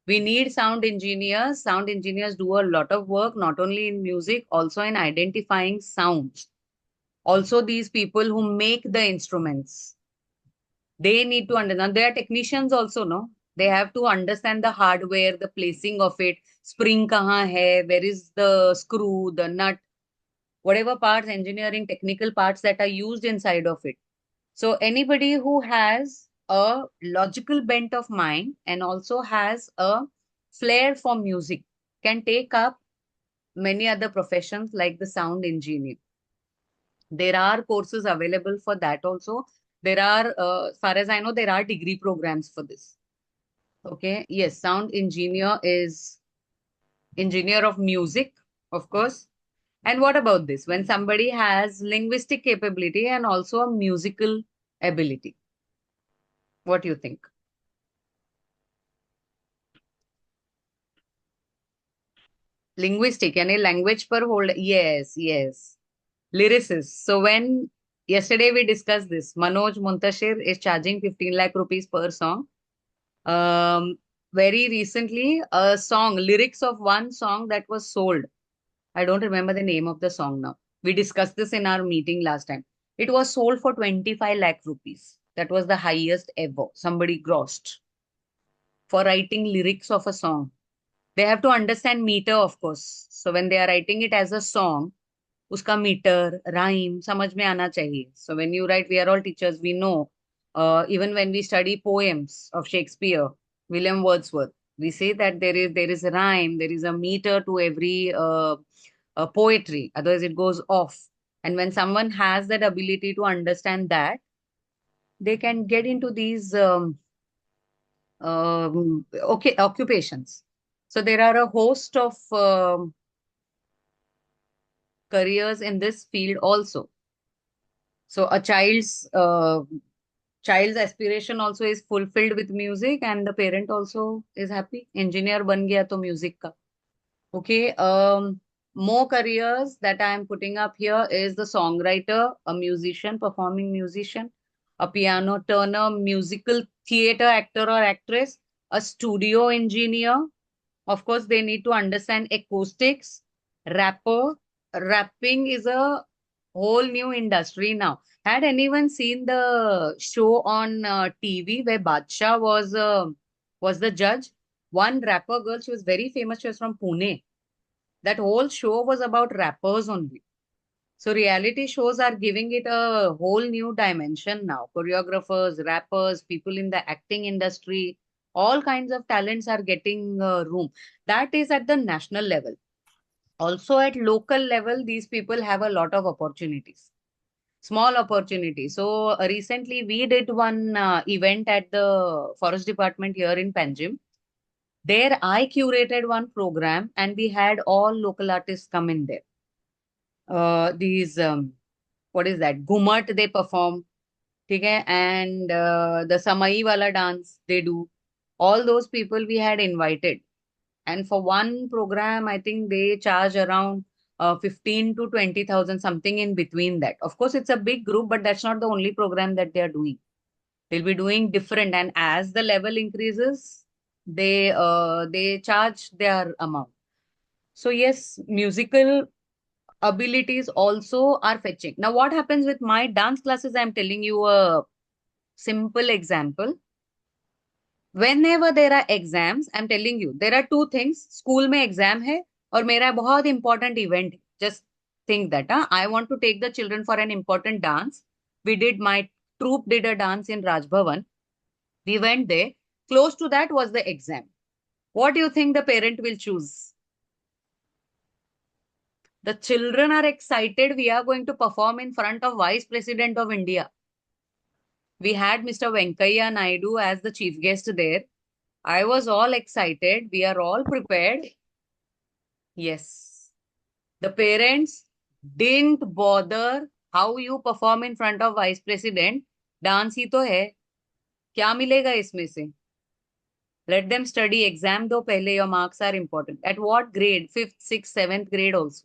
We need sound engineers. Sound engineers do a lot of work, not only in music, also in identifying sounds. Also, these people who make the instruments, they need to understand. They are technicians also, no? They have to understand the hardware, the placing of it, spring kahan hai, where is the screw, the nut, whatever parts, engineering, technical parts that are used inside of it. So anybody who has a logical bent of mind and also has a flair for music can take up many other professions like the sound engineer. There are courses available for that also. There are, as far as I know, there are degree programs for this. Okay. Yes, sound engineer is engineer of music, of course. And what about this? When somebody has linguistic capability and also a musical ability, what do you think? Linguistic, यानी language पर hold. Yes. Lyricist. So when yesterday we discussed this, Manoj Muntashir is charging 15 lakh rupees per song. Very recently, a song, lyrics of one song that was sold. I don't remember the name of the song now. We discussed this in our meeting last time. It was sold for 25 lakh rupees. That was the highest ever. Somebody grossed for writing lyrics of a song. They have to understand meter, of course. So when they are writing it as a song, uska meter, rhyme, समझ में आना चाहिए. So when you write, we are all teachers, we know. Even when we study poems of Shakespeare, William Wordsworth, we say that there is a rhyme, there is a meter to every poetry. Otherwise, it goes off. And when someone has that ability to understand that, they can get into these okay occupations. So there are a host of careers in this field also. So a child's aspiration also is fulfilled with music, and the parent also is happy. Engineer ban gaya to music ka. Okay. More careers that I am putting up here is the songwriter, a musician, performing musician, a piano turner, musical theater actor or actress, a studio engineer. Of course, they need to understand acoustics, rapper. Rapping is a whole new industry now. Had anyone seen the show on TV where Badshah was the judge? One rapper girl, she was very famous. She was from Pune. That whole show was about rappers only. So reality shows are giving it a whole new dimension now. Choreographers, rappers, people in the acting industry, all kinds of talents are getting room. That is at the national level. Also at local level, these people have a lot of opportunities, small opportunities. So recently we did one event at the forest department here in Panjim. There I curated one program and we had all local artists come in there. These what is that? Gumat they perform, okay, and the Samai wala dance they do. All those people we had invited, and for one program, I think they charge around 15 to 20,000, something in between that. Of course, it's a big group, but that's not the only program that they are doing. They'll be doing different, and as the level increases, they charge their amount. So yes, musical abilities also are fetching. Now, what happens with my dance classes? I'm telling you a simple example. Whenever there are exams, I'm telling you, there are two things. School में exam है और मेरा बहुत important event है. Just think that. I want to take the children for an important dance. My troupe did a dance in Raj Bhavan. We went there. Close to that was the exam. What do you think the parent will choose? The children are excited. We are going to perform in front of Vice President of India. We had Mr. Venkaiah Naidu as the chief guest there. I was all excited. We are all prepared. Yes. The parents didn't bother how you perform in front of Vice President. Dance ही तो है. क्या मिलेगा इसमें से? Let them study. Exam दो पहले. Your marks are important. At what grade? 5th, 6th, 7th grade also.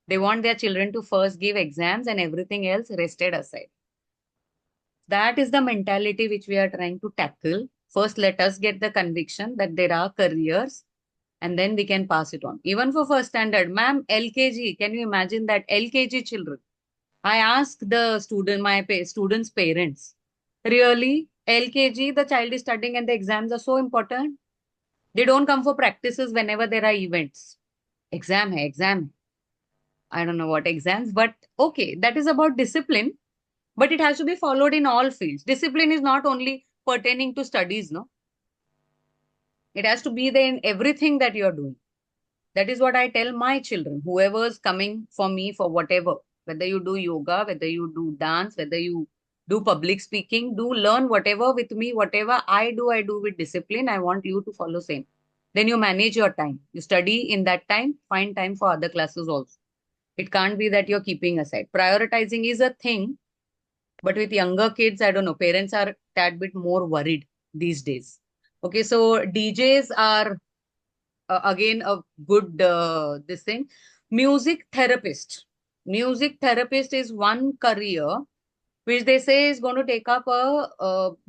They want their children to first give exams and everything else rested aside. That is the mentality which we are trying to tackle. First, let us get the conviction that there are careers and then we can pass it on. Even for first standard, ma'am, LKG, can you imagine that? LKG children. I asked the students' parents, really, LKG, the child is studying and the exams are so important? They don't come for practices whenever there are events. Exam hai, exam hai. I don't know what exams, but okay, that is about discipline. But it has to be followed in all fields. Discipline is not only pertaining to studies, no? It has to be there in everything that you're doing. That is what I tell my children, whoever's coming for me for whatever, whether you do yoga, whether you do dance, whether you do public speaking, do learn whatever with me, whatever I do with discipline. I want you to follow same. Then you manage your time. You study in that time, find time for other classes also. It can't be that you're keeping aside. Prioritizing is a thing, but with younger kids, I don't know, parents are a tad bit more worried these days. Okay, so DJs are again a good this thing. Music therapist. Music therapist is one career which they say is going to take up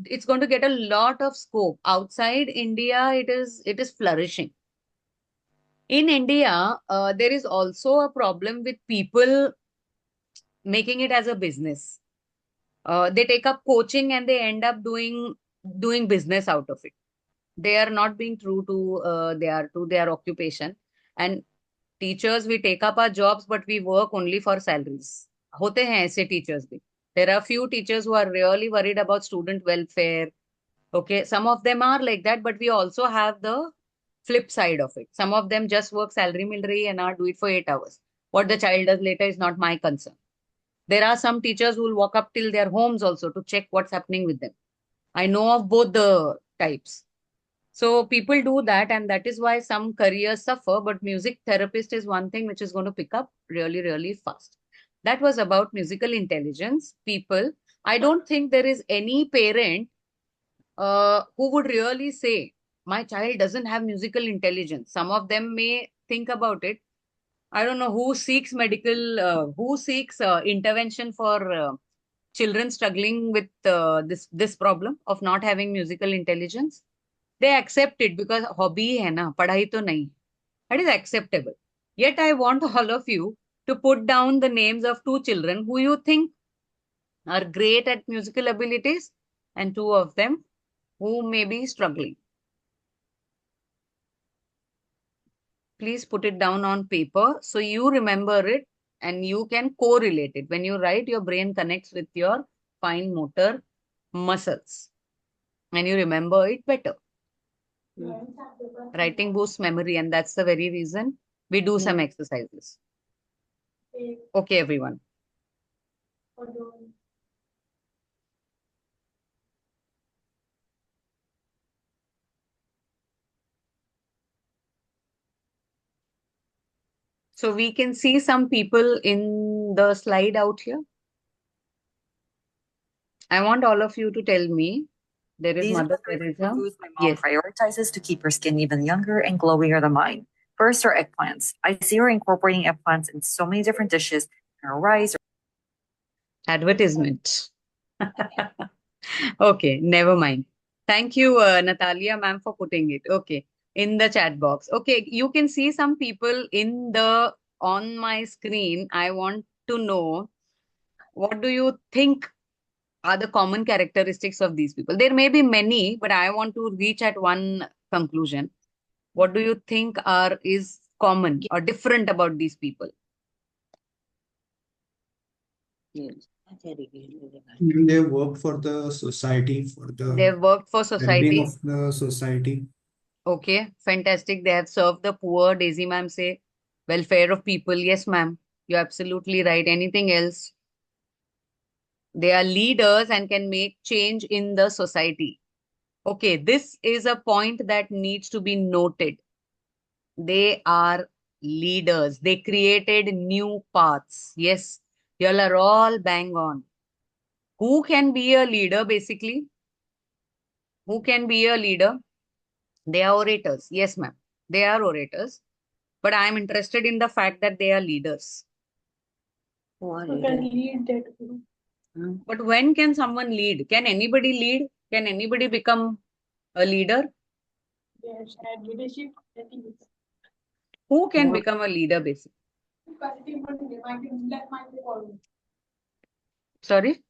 it's going to get a lot of scope. Outside India, it is flourishing. In India, there is also a problem with people making it as a business. They take up coaching and they end up doing business out of it. They are not being true to their occupation. And teachers, we take up our jobs, but we work only for salaries. होते हैं ऐसे teachers भी. There are few teachers who are really worried about student welfare. Okay, some of them are like that, but we also have the flip side of it. Some of them just work salary mil rahi and are do it for 8 hours. What the child does later is not my concern. There are some teachers who will walk up till their homes also to check what's happening with them. I know of both the types. So people do that, and that is why some careers suffer. But music therapist is one thing which is going to pick up really, really fast. That was about musical intelligence. People, I don't think there is any parent who would really say, my child doesn't have musical intelligence. Some of them may think about it. I don't know who seeks intervention for children struggling with this problem of not having musical intelligence. They accept it because hobby hai na, padhai to nahi. That is acceptable. Yet I want all of you to put down the names of 2 children who you think are great at musical abilities and 2 of them who may be struggling. Please put it down on paper so you remember it and you can correlate it. When you write, your brain connects with your fine motor muscles and you remember it better. Writing boosts memory, and that's the very reason we do some exercises. Okay, everyone. So we can see some people in the slide out here. I want all of you to tell me. There is These Mother are Teresa. foods my mom Yes. prioritizes to keep her skin even younger and glowier than mine. First are eggplants. I see her incorporating eggplants in so many different dishes, in her rice. Advertisement. Okay, never mind. Thank you, Natalia ma'am, for putting it. Okay, in the chat box. Okay, you can see some people on my screen. I want to know, what do you think are the common characteristics of these people? There may be many, but I want to reach at one conclusion. What do you think is common or different about these people? They work for the society, for They have the worked for well-being society. of the society. Okay, fantastic. They have served the poor. Daisy ma'am say welfare of people. Yes, ma'am. You're absolutely right. Anything else? They are leaders and can make change in the society. Okay, this is a point that needs to be noted. They are leaders. They created new paths. Yes, y'all are all bang on. Who can be a leader basically? Who can be a leader? They are orators. Yes, ma'am. They are orators. But I am interested in the fact that they are leaders. Who can lead that group? But when can someone lead? Can anybody lead? Can anybody become a leader? Yes, and leadership, I think it's Who can become a leader basically? Sorry?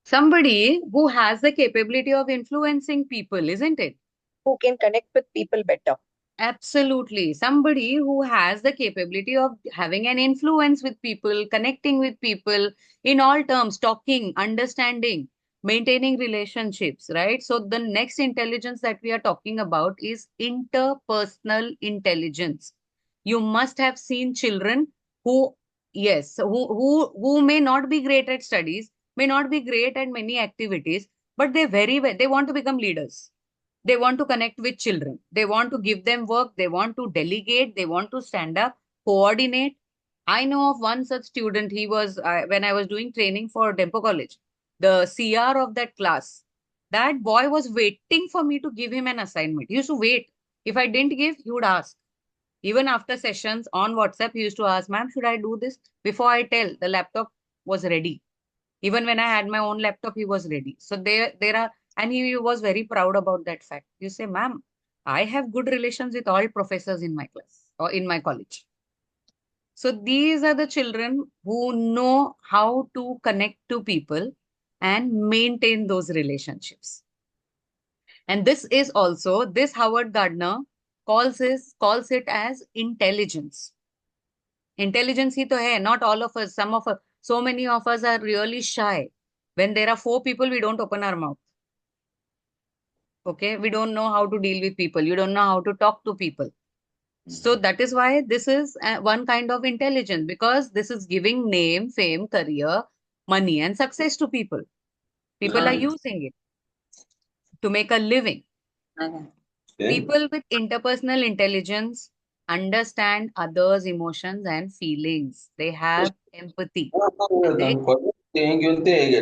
Somebody who has the capability of influencing people, isn't it? Who can connect with people better? Absolutely. Somebody who has the capability of having an influence with people, connecting with people in all terms, talking, understanding, maintaining relationships, right? So the next intelligence that we are talking about is interpersonal intelligence. You must have seen children who, yes, who may not be great at studies, may not be great at many activities, but they want to become leaders. They want to connect with children. They want to give them work. They want to delegate. They want to stand up, coordinate. I know of one such student. He was, when I was doing training for Dempo College, the CR of that class, that boy was waiting for me to give him an assignment. He used to wait. If I didn't give, he would ask. Even after sessions on WhatsApp, he used to ask, ma'am, should I do this? Before I tell, the laptop was ready. Even when I had my own laptop, he was ready. So there are, and he was very proud about that fact. You say, ma'am, I have good relations with all professors in my class or in my college. So these are the children who know how to connect to people and maintain those relationships. And this is also, this Howard Gardner calls it as intelligence. Intelligence ही तो है, not all of us, some of us, so many of us are really shy. When there are 4 people, we don't open our mouth. Okay, we don't know how to deal with people. You don't know how to talk to people. So that is why this is one kind of intelligence, because this is giving name, fame, career, money, and success to people. People are using it to make a living. People with interpersonal intelligence understand others' emotions and feelings. They have empathy. And they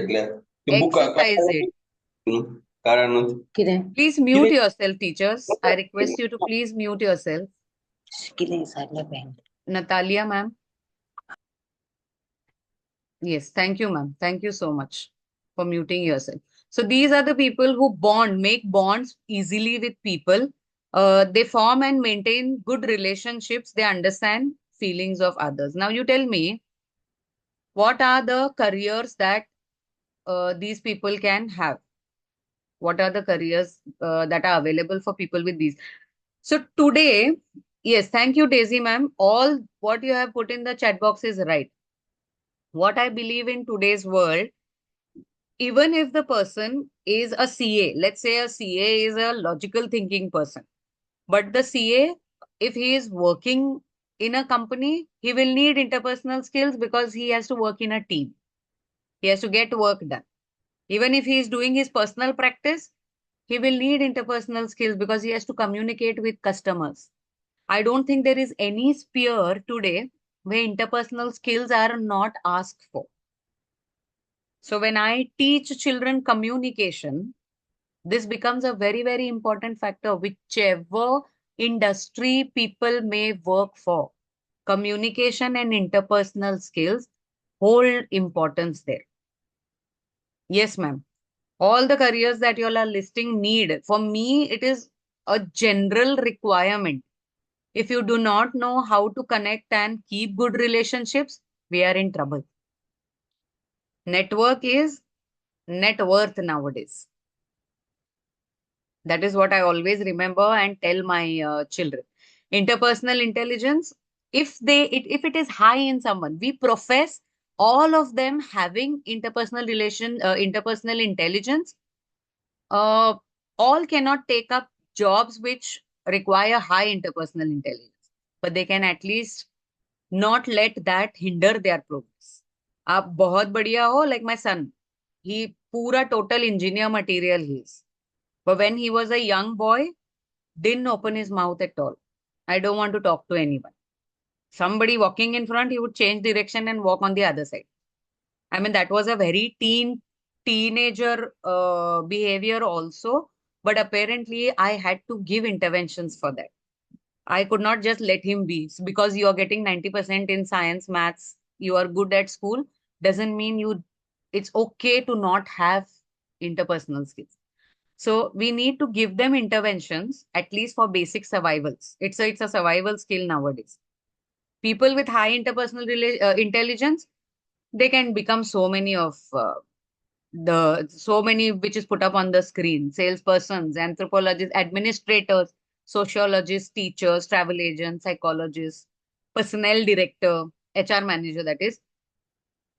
exercise it. Please mute yourself, teachers. I request you to please mute yourself. Natalia, ma'am. Yes, thank you, ma'am. Thank you so much for muting yourself. So these are the people who make bonds easily with people. They form and maintain good relationships. They understand feelings of others. Now you tell me, what are the careers that these people can have? What are the careers that are available for people with these? So today, yes, thank you, Daisy ma'am. All what you have put in the chat box is right. What I believe in today's world, even if the person is a CA, let's say a CA is a logical thinking person, but the CA, if he is working in a company, he will need interpersonal skills because he has to work in a team. He has to get work done. Even if he is doing his personal practice, he will need interpersonal skills because he has to communicate with customers. I don't think there is any sphere today where interpersonal skills are not asked for. So when I teach children communication, this becomes a very, very important factor, whichever industry people may work for. Communication and interpersonal skills hold importance there. Yes, ma'am. All the careers that you all are listing need. For me, it is a general requirement. If you do not know how to connect and keep good relationships, we are in trouble. Network is net worth nowadays. That is what I always remember and tell my children. Interpersonal intelligence, if it is high in someone, we profess all of them having interpersonal intelligence. Uh, all cannot take up jobs which require high interpersonal intelligence, but they can at least not let that hinder their progress. आप बहुत बढ़िया हो, like my son, he पूरा total engineer material he is. But when he was a young boy, didn't open his mouth at all. I don't want to talk to anyone. Somebody walking in front, he would change direction and walk on the other side. I mean, that was a very teenager behavior also. But apparently, I had to give interventions for that. I could not just let him be. So because you are getting 90% in science, maths, you are good at school, doesn't mean it's okay to not have interpersonal skills. So we need to give them interventions, at least for basic survivals. It's a survival skill nowadays. People with high interpersonal intelligence, they can become so many which is put up on the screen: salespersons, anthropologists, administrators, sociologists, teachers, travel agents, psychologists, personnel director, HR manager, that is,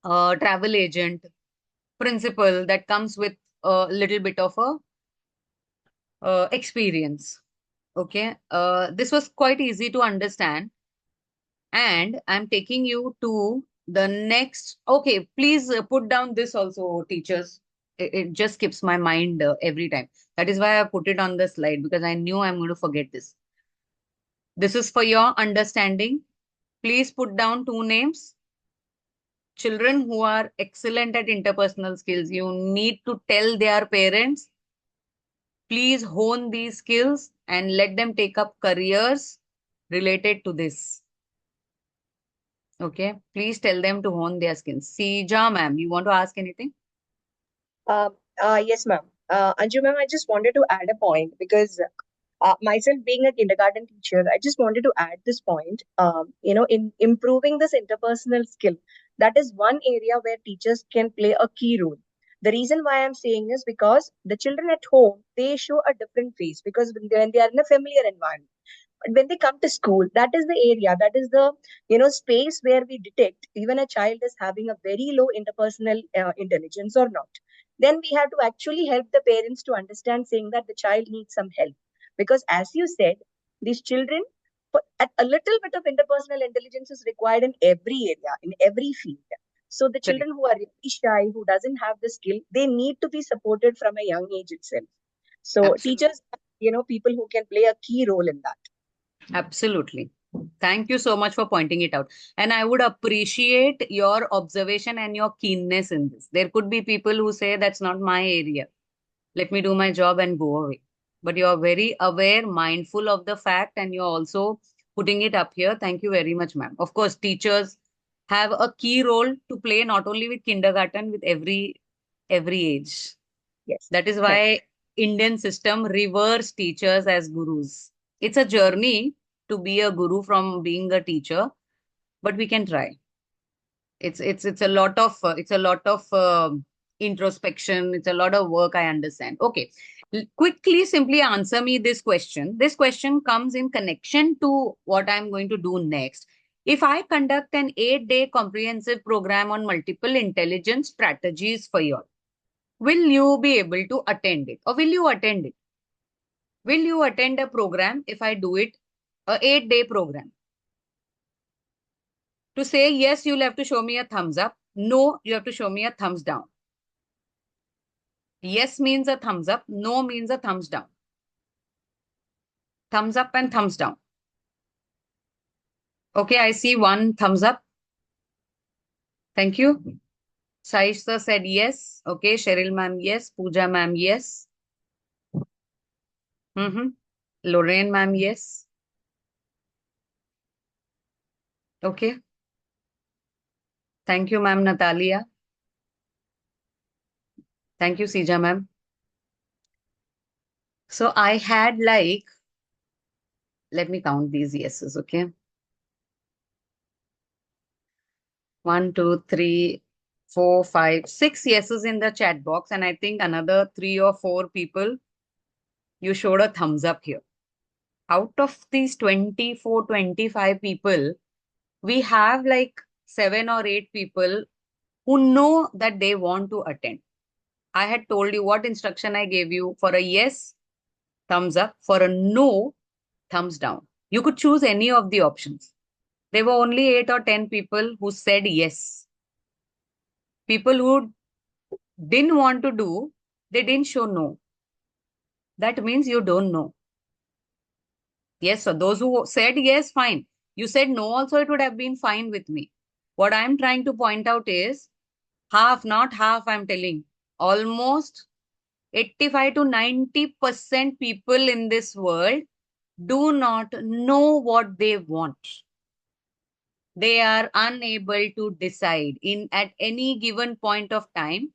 travel agent, principal, that comes with a little bit of a experience. Okay, this was quite easy to understand, and I'm taking you to the next. Okay, please put down this also, teachers. It just skips my mind every time. That is why I put it on the slide, because I knew I'm going to forget this. This is for your understanding. Please put down two names. Children who are excellent at interpersonal skills, you need to tell their parents, please hone these skills and let them take up careers related to this. Okay, please tell them to hone their skills. Sija, ma'am, you want to ask anything? Yes, ma'am. Anju, ma'am, I just wanted to add a point because myself being a kindergarten teacher, I just wanted to add this point. In improving this interpersonal skill, that is one area where teachers can play a key role. The reason why I'm saying is because the children at home, they show a different face because when they are in a familiar environment. But when they come to school, that is the area, that is the space where we detect even a child is having a very low interpersonal intelligence or not. Then we have to actually help the parents to understand, saying that the child needs some help because, as you said, these children, a little bit of interpersonal intelligence is required in every area, in every field. So the Correct. children who are really shy, who doesn't have the skill, they need to be supported from a young age itself. So Absolutely. teachers, people who can play a key role in that. Absolutely. Thank you so much for pointing it out. And I would appreciate your observation and your keenness in this. There could be people who say, that's not my area. Let me do my job and go away. But you're very aware, mindful of the fact, and you're also putting it up here. Thank you very much, ma'am. Of course, teachers have a key role to play, not only with kindergarten, with every age. Yes. That is Correct. why Indian system reveres teachers as gurus. It's a journey to be a guru from being a teacher, but we can try. It's a lot of introspection. It's a lot of work. I understand. Okay, quickly, simply answer me this question. This question comes in connection to what I'm going to do next. If I conduct an 8-day comprehensive program on multiple intelligence strategies for you all, will you be able to attend it, or will you attend it? Will you attend a program if I do it, a 8-day program? To say yes, you'll have to show me a thumbs up. No, you have to show me a thumbs down. Yes means a thumbs up. No means a thumbs down. Thumbs up and thumbs down. Okay, I see one thumbs up. Thank you. Saish sir said yes. Okay, Cheryl ma'am, yes. Pooja ma'am, yes. Lorraine ma'am, yes. Okay. Thank you, ma'am Natalia. Thank you, Sija ma'am. So I had let me count these yeses, okay? 1, 2, 3, 4, 5, 6 yeses in the chat box, and I think another 3 or 4 people, you showed a thumbs up here. Out of these 24, 25 people, we have like 7 or 8 people who know that they want to attend. I had told you what instruction I gave you. For a yes, thumbs up. For a no, thumbs down. You could choose any of the options. There were only 8 or 10 people who said yes. People who didn't want to do, they didn't show no. That means you don't know. Yes, so those who said yes, fine. You said no also, it would have been fine with me. What I'm trying to point out is half, not half, I'm telling. Almost 85 to 90% people in this world do not know what they want. They are unable to decide at any given point of time.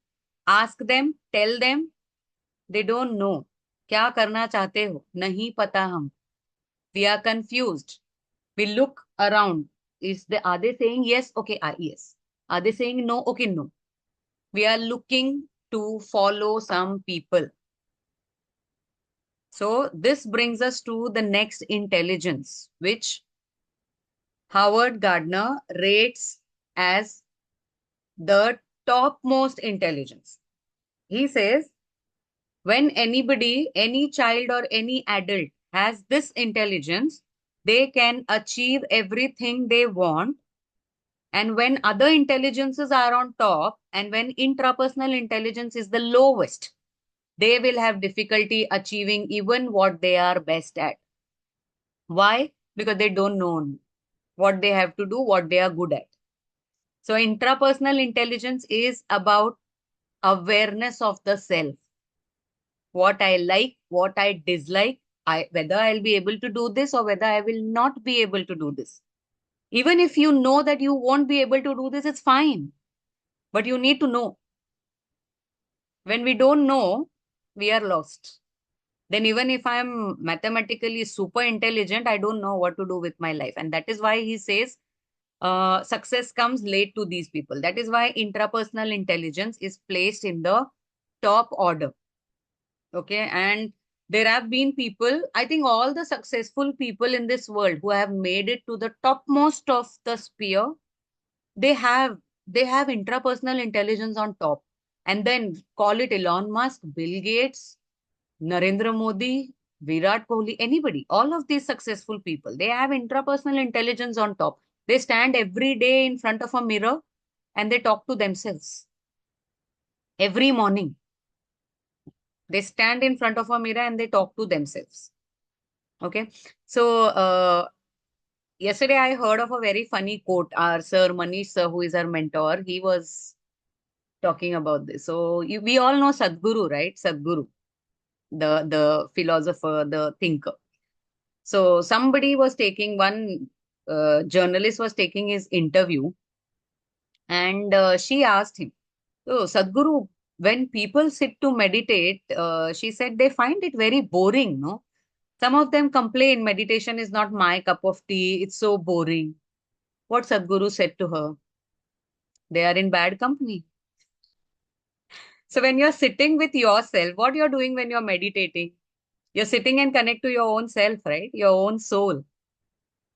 Ask them, tell them, they don't know. क्या करना चाहते हो? नहीं पता हम. We are confused. We look around. Are they saying yes? Okay, yes. Are they saying no? Okay, no. We are looking to follow some people. So this brings us to the next intelligence, which Howard Gardner rates as the topmost intelligence. He says, when anybody, any child or any adult has this intelligence, they can achieve everything they want. And when other intelligences are on top, and when intrapersonal intelligence is the lowest, they will have difficulty achieving even what they are best at. Why? Because they don't know what they have to do, what they are good at. So intrapersonal intelligence is about awareness of the self. What I like, what I dislike, whether I'll be able to do this or whether I will not be able to do this. Even if you know that you won't be able to do this, it's fine. But you need to know. When we don't know, we are lost. Then even if I'm mathematically super intelligent, I don't know what to do with my life. And that is why he says success comes late to these people. That is why intrapersonal intelligence is placed in the top order. Okay. And there have been people, I think all the successful people in this world who have made it to the topmost of the sphere, they have intrapersonal intelligence on top. And then call it Elon Musk, Bill Gates, Narendra Modi, Virat Kohli, anybody, all of these successful people, they have intrapersonal intelligence on top. They stand every day in front of a mirror and they talk to themselves. Every morning, they stand in front of a mirror and they talk to themselves. Okay. So, yesterday I heard of a very funny quote. Our sir, Manish sir, who is our mentor, he was talking about this. So we all know Sadhguru, right? Sadhguru, the philosopher, the thinker. So somebody was taking one journalist was taking his interview, and she asked him, "So Sadhguru, when people sit to meditate, she said they find it very boring, no? Some of them complain meditation is not my cup of tea. It's so boring." What Sadhguru said to her? They are in bad company. So when you're sitting with yourself, what you're doing when you're meditating? You're sitting and connect to your own self, right? Your own soul.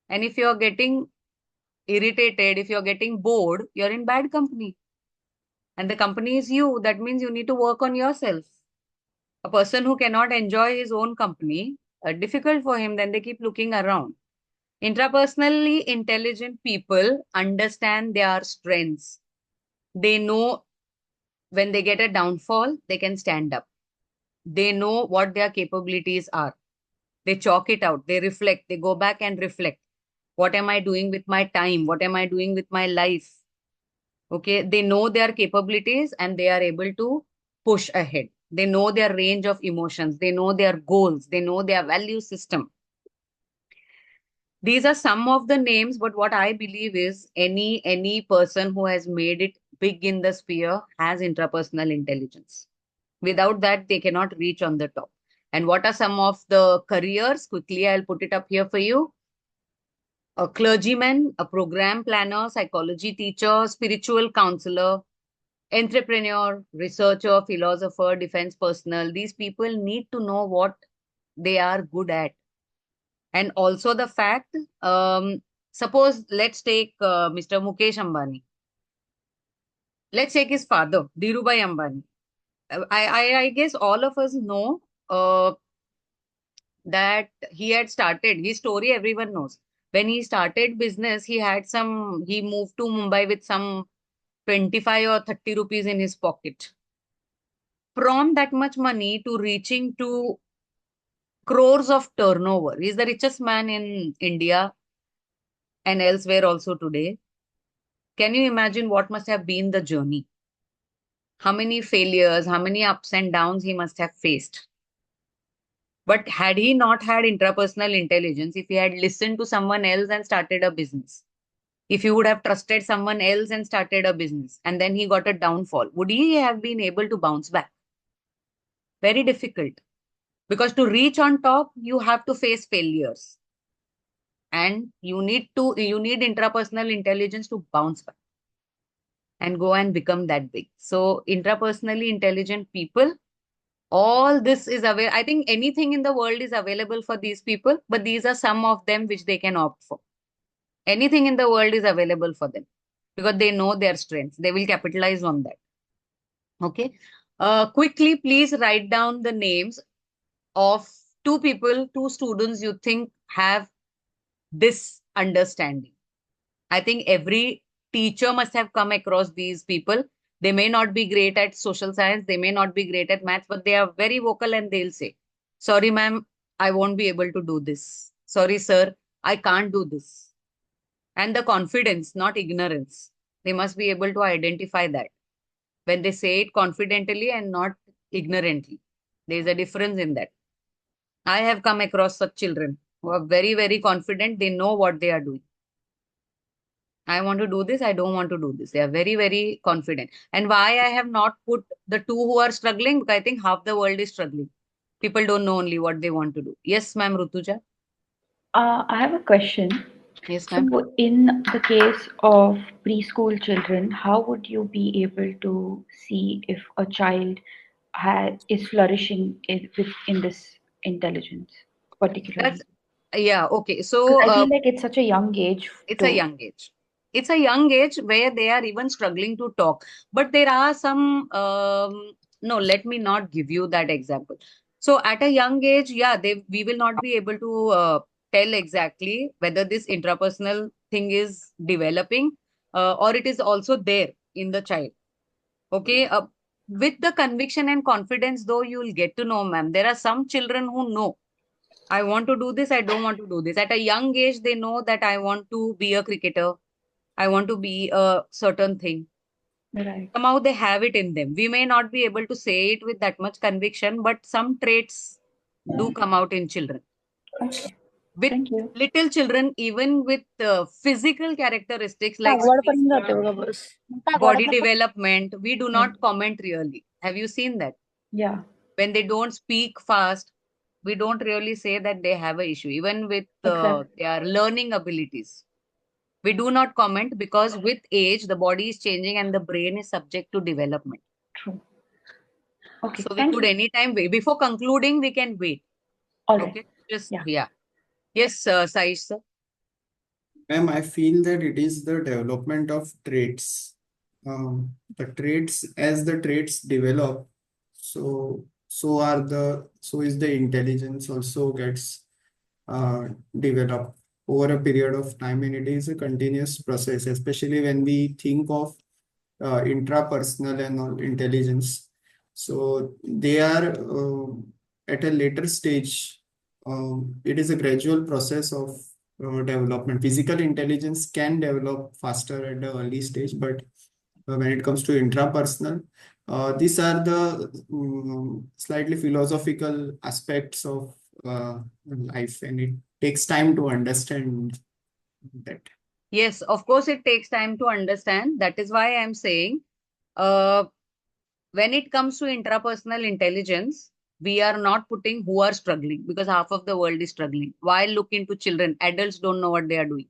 And if you're getting irritated, if you're getting bored, you're in bad company. And the company is you. That means you need to work on yourself. A person who cannot enjoy his own company, difficult for him, then they keep looking around. Intrapersonally intelligent people understand their strengths. They know when they get a downfall, they can stand up. They know what their capabilities are. They chalk it out. They reflect. They go back and reflect. What am I doing with my time? What am I doing with my life? Okay. They know their capabilities and they are able to push ahead. They know their range of emotions. They know their goals. They know their value system. These are some of the names, but what I believe is any person who has made it big in the sphere has intrapersonal intelligence. Without that, they cannot reach on the top. And what are some of the careers? Quickly, I'll put it up here for you. A clergyman, a program planner, psychology teacher, spiritual counselor, entrepreneur, researcher, philosopher, defense personnel, these people need to know what they are good at. And also the fact, suppose let's take Mr. Mukesh Ambani. Let's take his father, Dhirubhai Ambani. I guess all of us know that he had started his story, everyone knows. When he started business, he moved to Mumbai with some 25 or 30 rupees in his pocket. From that much money to reaching to crores of turnover. He's the richest man in India and elsewhere also today. Can you imagine what must have been the journey? How many failures, how many ups and downs he must have faced? But had he not had intrapersonal intelligence, if he had listened to someone else and started a business, if he would have trusted someone else and started a business, and then he got a downfall, would he have been able to bounce back? Very difficult. Because to reach on top, you have to face failures. And you need intrapersonal intelligence to bounce back and go and become that big. So intrapersonally intelligent people, all this is available. I think anything in the world is available for these people, but these are some of them which they can opt for. Anything in the world is available for them because they know their strengths. They will capitalize on that. Okay. Quickly, please write down the names of two students you think have this understanding. I think every teacher must have come across these people. They may not be great at social science, they may not be great at maths, but they are very vocal and they'll say, sorry, ma'am, I won't be able to do this. Sorry, sir, I can't do this. And the confidence, not ignorance. They must be able to identify that when they say it confidently and not ignorantly. There is a difference in that. I have come across such children who are very, very confident. They know what they are doing. I want to do this. I don't want to do this. They are very, very confident. And why I have not put the two who are struggling, because I think half the world is struggling. People don't know only what they want to do. Yes, ma'am, Rutuja. I have a question. Yes, ma'am. So, in the case of preschool children, how would you be able to see if a child is flourishing in this intelligence, particularly? That's yeah, okay. Because So I feel like it's such a young age it's a to. young age. It's a young age where they are even struggling to talk. But there are some no, let me not give you that example. So at a young age, yeah, we will not be able to tell exactly whether this intrapersonal thing is developing or it is also there in the child. Okay. With the conviction and confidence, though, you will get to know, ma'am. There are some children who know, I want to do this, I don't want to do this. At a young age, they know that I want to be a cricketer, I want to be a certain thing. Right. Somehow they have it in them. We may not be able to say it with that much conviction, but some traits do come out in children. Okay. With Thank you. little children, even with physical characteristics like body development, we do not comment really. Have you seen that? Yeah. When they don't speak fast, we don't really say that they have an issue, even with Exactly. their learning abilities. We do not comment because with age, the body is changing and the brain is subject to development. True. Okay. So we Thank could you. anytime wait. Before concluding, we can wait. All right. Okay. Just, Yeah. yeah. Yes, Saish, sir. Ma'am, I feel that it is the development of traits. As the traits develop, so is the intelligence also gets developed over a period of time, and it is a continuous process, especially when we think of intrapersonal and all intelligence. So they are at a later stage. It is a gradual process of development. Physical intelligence can develop faster at the early stage, but when it comes to intrapersonal, these are the slightly philosophical aspects of life, and it takes time to understand that. Yes, of course, it takes time to understand. That is why I'm saying, when it comes to intrapersonal intelligence, we are not putting who are struggling because half of the world is struggling. Why look into children? Adults don't know what they are doing.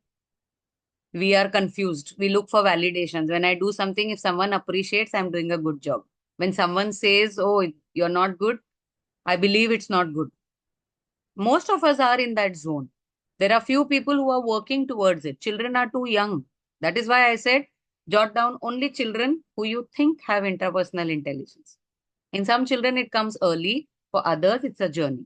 We are confused. We look for validations. When I do something, if someone appreciates, I'm doing a good job. When someone says, oh, you're not good, I believe it's not good. Most of us are in that zone. There are few people who are working towards it. Children are too young. That is why I said, jot down only children who you think have interpersonal intelligence. In some children, it comes early. For others, it's a journey.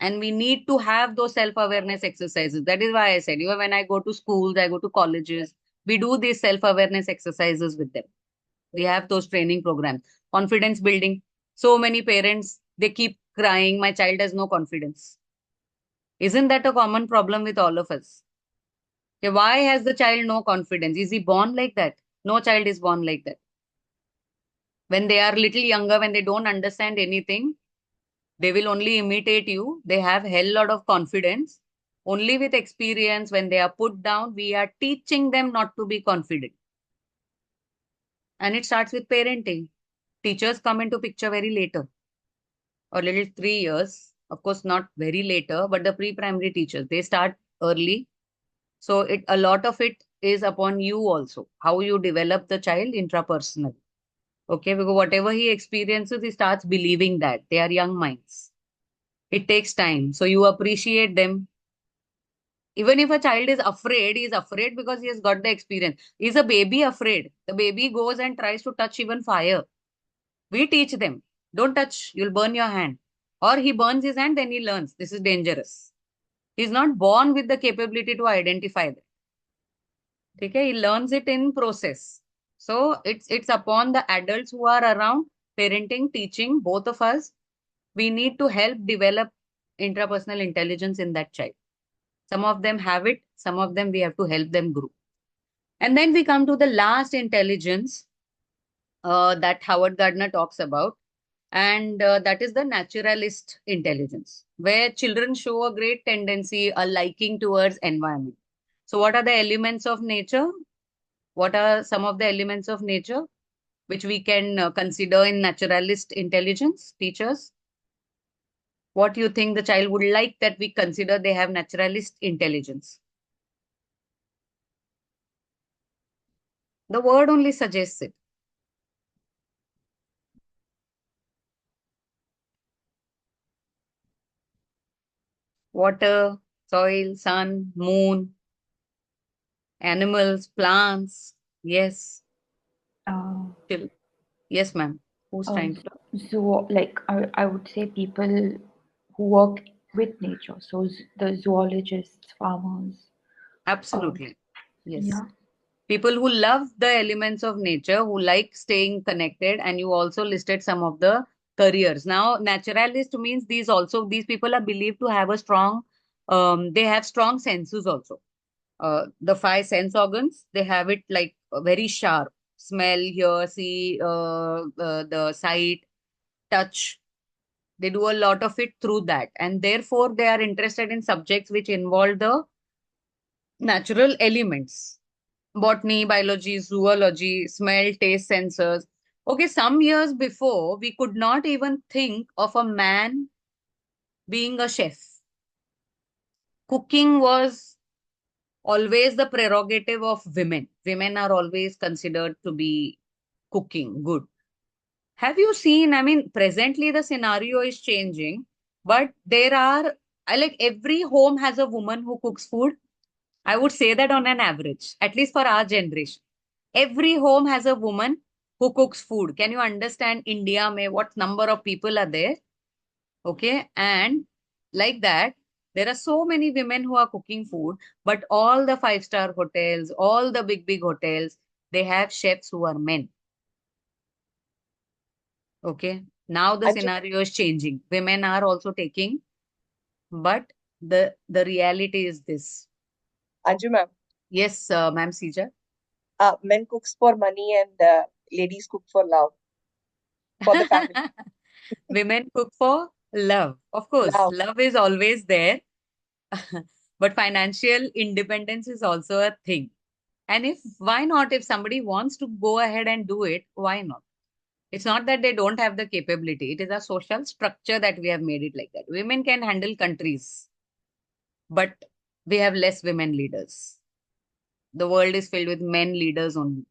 And we need to have those self-awareness exercises. That is why I said, even when I go to schools, I go to colleges, we do these self-awareness exercises with them. We have those training programs. Confidence building. So many parents, they keep crying, my child has no confidence. Isn't that a common problem with all of us? Okay, why has the child no confidence? Is he born like that? No child is born like that. When they are little younger, when they don't understand anything, they will only imitate you. They have hell lot of confidence. Only with experience, when they are put down, we are teaching them not to be confident. And it starts with parenting. Teachers come into picture very later, or little 3 years. Of course, not very later, but the pre-primary teachers, they start early. So a lot of it is upon you also, how you develop the child intrapersonal. Okay, because whatever he experiences, he starts believing that. They are young minds. It takes time. So you appreciate them. Even if a child is afraid, he is afraid because he has got the experience. Is a baby afraid? The baby goes and tries to touch even fire. We teach them, don't touch, you'll burn your hand. Or he burns his hand, then he learns this is dangerous. He's not born with the capability to identify that. Okay, he learns it in process. So it's upon the adults who are around, parenting, teaching, both of us. We need to help develop intrapersonal intelligence in that child. Some of them have it, some of them we have to help them grow. And then we come to the last intelligence that Howard Gardner talks about, and that is the naturalist intelligence, where children show a great tendency, a liking towards environment. So what are the elements of nature? What are some of the elements of nature which we can consider in naturalist intelligence, teachers? What do you think the child would like that we consider they have naturalist intelligence? The word only suggests it. Water, soil, sun, moon, animals, plants. Yes. Uh, Yes, ma'am. Who's trying to? so like I would say people who work with nature, so the zoologists, farmers. Absolutely. Yes. Yeah. People who love the elements of nature, who like staying connected, and you also listed some of the careers. Now, naturalist means these people are believed to have a strong, they have strong senses also. The five sense organs, they have it like very sharp. Smell, hear, see, the sight, touch. They do a lot of it through that. And therefore, they are interested in subjects which involve the natural elements. Botany, biology, zoology, smell, taste, sensors. Okay, some years before, we could not even think of a man being a chef. Cooking was always the prerogative of women. Women are always considered to be cooking good. Have you seen? I mean, presently the scenario is changing, but I like every home has a woman who cooks food. I would say that on an average, at least for our generation. Every home has a woman who cooks food. Can you understand India mein what number of people are there? Okay. And like that, there are so many women who are cooking food, but all the five-star hotels, all the big hotels, they have chefs who are men. Okay. Now the scenario is changing. Women are also taking, but the reality is this. Anju ma'am, Yes, ma'am Sija. men cooks for money and ladies cook for love, for the family. Women cook for love. Of course, Love. love is always there, but financial independence is also a thing. And why not? If somebody wants to go ahead and do it, why not? It's not that they don't have the capability. It is a social structure that we have made it like that. Women can handle countries, but we have less women leaders. the world is filled with men leaders only.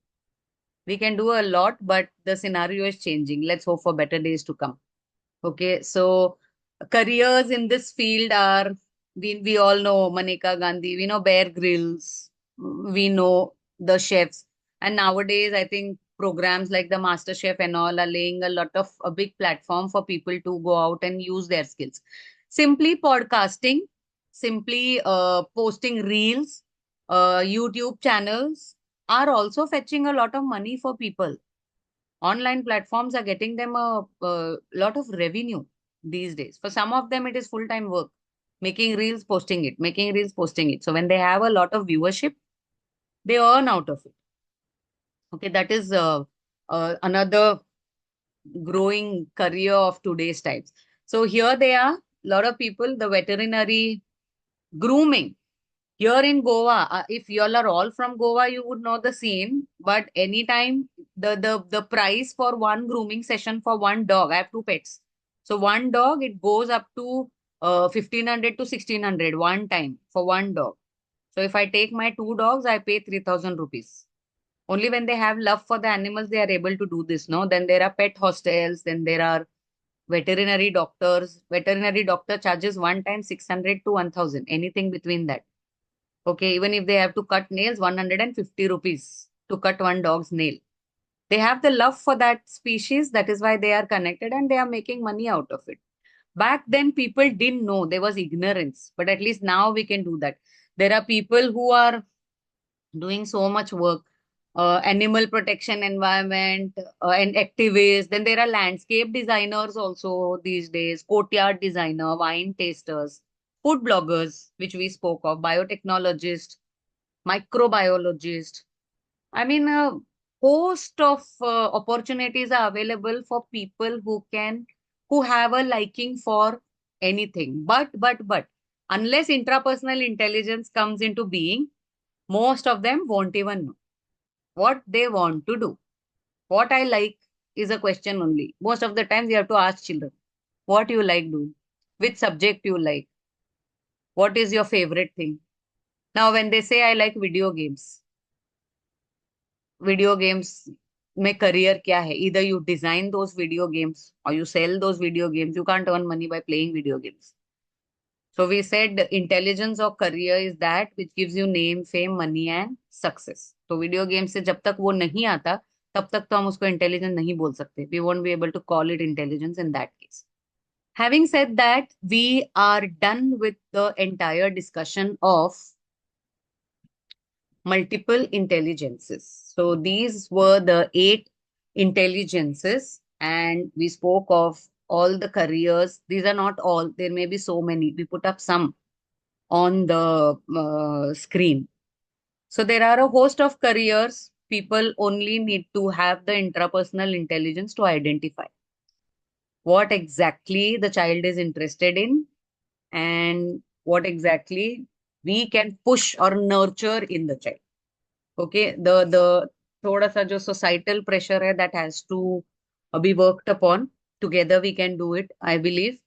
We can do a lot, but the scenario is changing. Let's hope for better days to come. Okay, so careers in this field are, we all know Maneka Gandhi, we know Bear Grylls, we know the chefs. And nowadays, I think programs like the Master Chef and all are laying a big platform for people to go out and use their skills. Simply podcasting, simply posting reels, YouTube channels are also fetching a lot of money for people. Online platforms are getting them a lot of revenue these days. For some of them, it is full-time work, making reels, posting it, making reels, posting it. So when they have a lot of viewership, they earn out of it. Okay, that is another growing career of today's times. So here they are, a lot of people, the veterinary grooming. Here in Goa, if you all are all from Goa, you would know the scene. But anytime the price for one grooming session for one dog, I have two pets. So one dog, it goes up to 1500 to 1600 one time for one dog. So if I take my two dogs, I pay 3000 rupees. Only when they have love for the animals, they are able to do this. No, then there are pet hostels, then there are veterinary doctors. Veterinary doctor charges one time 600 to 1000, anything between that. Okay, even if they have to cut nails, 150 rupees to cut one dog's nail. They have the love for that species. That is why they are connected and they are making money out of it. Back then, people didn't know. There was ignorance. But at least now we can do that. There are people who are doing so much work. Animal protection, environment, and activists. Then there are landscape designers also these days, courtyard designer, wine tasters, food bloggers, which we spoke of, biotechnologists, microbiologist. I mean, a host of opportunities are available for people who have a liking for anything. But, unless intrapersonal intelligence comes into being, most of them won't even know what they want to do. What I like is a question only. Most of the times, you have to ask children, what you like doing, which subject you like, what is your favorite thing. Now, when they say I like video games में career क्या है? Either you design those video games or you sell those video games. You can't earn money by playing video games. So we said intelligence or career is that which gives you name, fame, money and success. तो video games से जब तक वो नहीं आता, तब तक तो हम उसको intelligence नहीं बोल सकते. We won't be able to call it intelligence in that case. Having said that, we are done with the entire discussion of multiple intelligences. So these were the 8 intelligences, and we spoke of all the careers. These are not all, there may be so many. We put up some on the screen. So there are a host of careers. People only need to have the intrapersonal intelligence to identify what exactly the child is interested in and what exactly we can push or nurture in the child. Okay, the thoda sa jo societal pressure hai, that has to be worked upon. Together we can do it, I believe.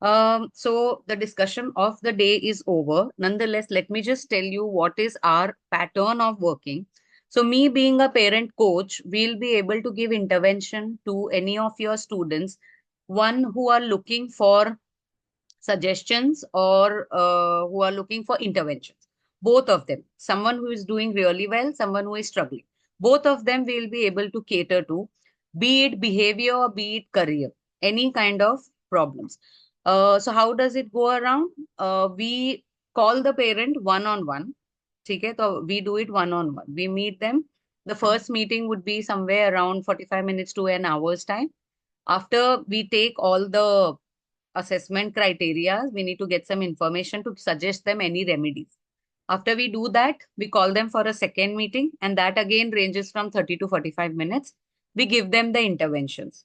So the discussion of the day is over. Nonetheless, let me just tell you what is our pattern of working. So me being a parent coach, we'll be able to give intervention to any of your students, one who are looking for suggestions or who are looking for interventions. Both of them, someone who is doing really well, someone who is struggling. Both of them we will be able to cater to, be it behavior or be it career, any kind of problems. So how does it go around? We call the parent one-on-one. Okay, so we do it one-on-one. We meet them. The first meeting would be somewhere around 45 minutes to an hour's time. After we take all the assessment criteria, we need to get some information to suggest them any remedies. After we do that, we call them for a second meeting, and that again ranges from 30 to 45 minutes. We give them the interventions.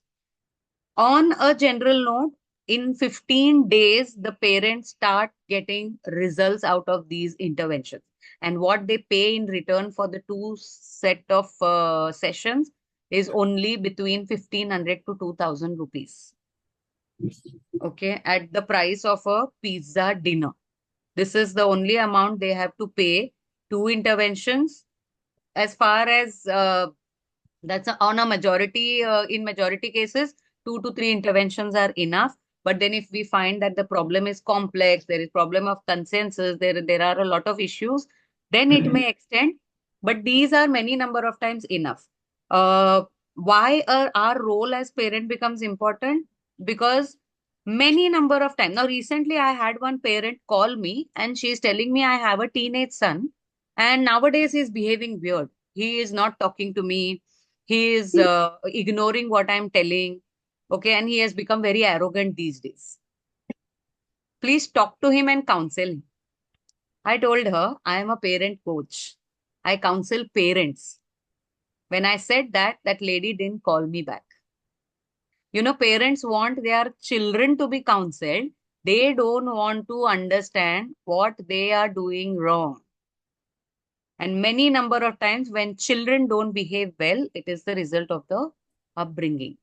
On a general note, in 15 days, the parents start getting results out of these interventions. And what they pay in return for the 2 set of sessions is only between 1500 to 2000 rupees. Okay, at the price of a pizza dinner. This is the only amount they have to pay 2 interventions. As far as that's on a majority, in majority cases, 2 to 3 interventions are enough. But then if we find that the problem is complex, there is problem of consensus, there are a lot of issues, then it may extend. But these are many number of times enough. Why our role as parent becomes important? Because many number of times. Now, recently I had one parent call me and she's telling me I have a teenage son and nowadays he's behaving weird. He is not talking to me. He is ignoring what I'm telling. Okay. And he has become very arrogant these days. Please talk to him and counsel him. I told her, I am a parent coach. I counsel parents. When I said that, that lady didn't call me back. You know, parents want their children to be counseled. They don't want to understand what they are doing wrong. And many number of times when children don't behave well, it is the result of the upbringing.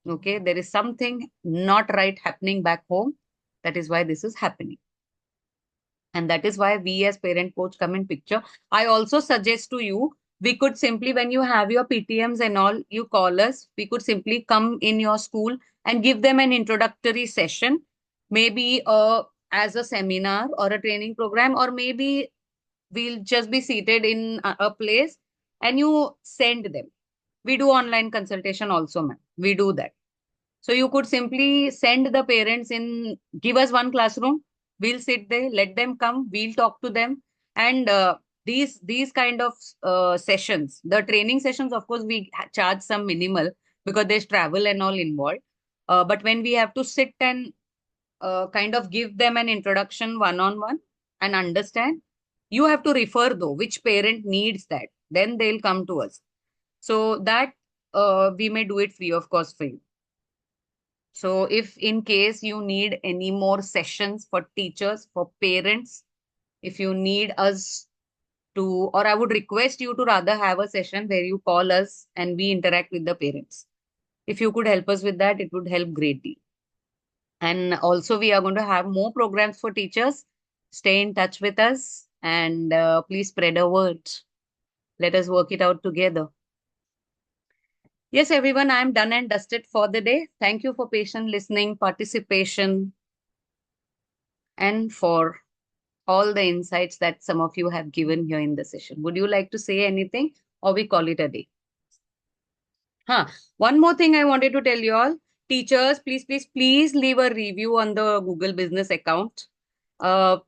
Okay, there is something not right happening back home. That is why this is happening. And that is why we as parent coach come in picture. I also suggest to you, we could simply, when you have your PTMs and all, you call us. We could simply come in your school and give them an introductory session, maybe as a seminar or a training program, or maybe we'll just be seated in a place and you send them. We do online consultation also, ma'am. We do that. So you could simply send the parents in, give us one classroom. We'll sit there, let them come, we'll talk to them. And these kind of sessions, the training sessions, of course, we charge some minimal because there's travel and all involved. But when we have to sit and kind of give them an introduction one-on-one and understand, you have to refer though, which parent needs that. Then they'll come to us. So that we may do it free of cost for you. So if in case you need any more sessions for teachers, for parents, if you need us to, or I would request you to rather have a session where you call us and we interact with the parents. If you could help us with that, it would help greatly. And also we are going to have more programs for teachers. Stay in touch with us and please spread a word. Let us work it out together. Yes, everyone, I'm done and dusted for the day. Thank you for patient listening, participation, and for all the insights that some of you have given here in the session. Would you like to say anything or we call it a day? One more thing I wanted to tell you all. Teachers, please leave a review on the Google Business account. I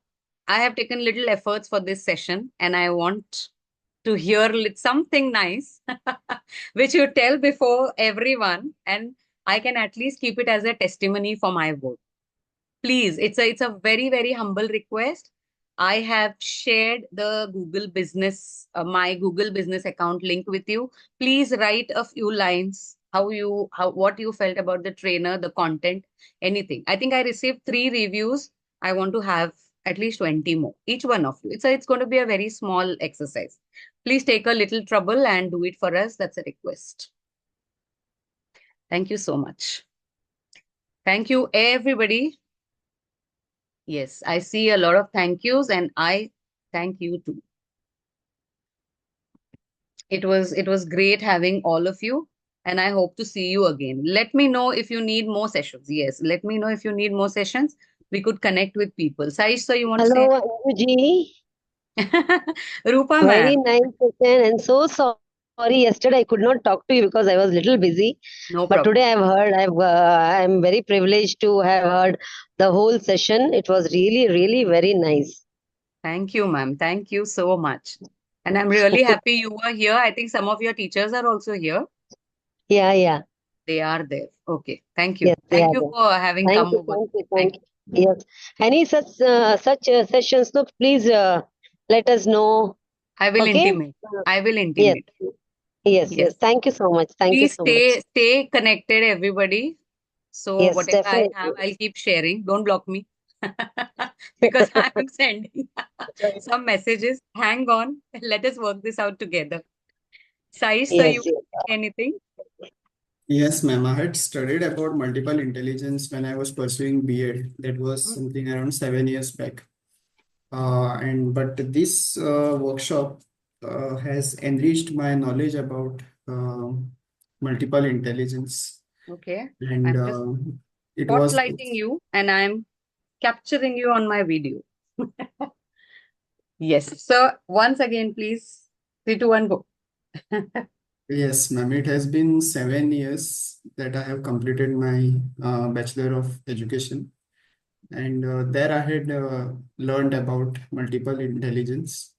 have taken little efforts for this session and I want to hear something nice, which you tell before everyone, and I can at least keep it as a testimony for my work. Please, it's a very, very humble request. I have shared the Google Business, my Google Business account link with you. Please write a few lines, what you felt about the trainer, the content, anything. I think I received 3 reviews. I want to have at least 20 more, each one of you. It's going to be a very small exercise. Please take a little trouble and do it for us. That's a request. Thank you so much. Thank you, everybody. Yes, I see a lot of thank yous and I thank you too. It was great having all of you and I hope to see you again. Let me know if you need more sessions. Yes, let me know if you need more sessions. We could connect with people. Saish, sir, you want to say? Hello, Anjuji. Rupa, Very ma'am. nice session and so sorry yesterday I could not talk to you because I was little busy. No But problem. today I've heard, I'm very privileged to have heard the whole session. It was really very nice. Thank you, ma'am. Thank you so much. And I'm really happy you are here. I think some of your teachers are also here. Yeah. They are there. Okay. Thank you. Yes, they Thank are you there. for having come over. Thank you. Yes. Any such sessions, no, please let us know. I will Okay? intimate. I will Yes. intimate. Yes. Thank you so much. Thank you Please so much. stay connected, everybody. So Yes, whatever I definitely. have, I'll keep sharing. Don't block me. Because I'm sending some messages. Hang on. Let us work this out together. Saish, sir, you Yes. say anything? Yes, ma'am. I had studied about multiple intelligence when I was pursuing B.Ed. That was something around 7 years back. But this workshop has enriched my knowledge about multiple intelligence, Okay. and I'm just it was spotlighting you and I'm capturing you on my video. Yes. So once again, please, 3, 2, 1, go. yes, ma'am. It has been 7 years that I have completed my Bachelor of Education, and there I had learned about multiple intelligence.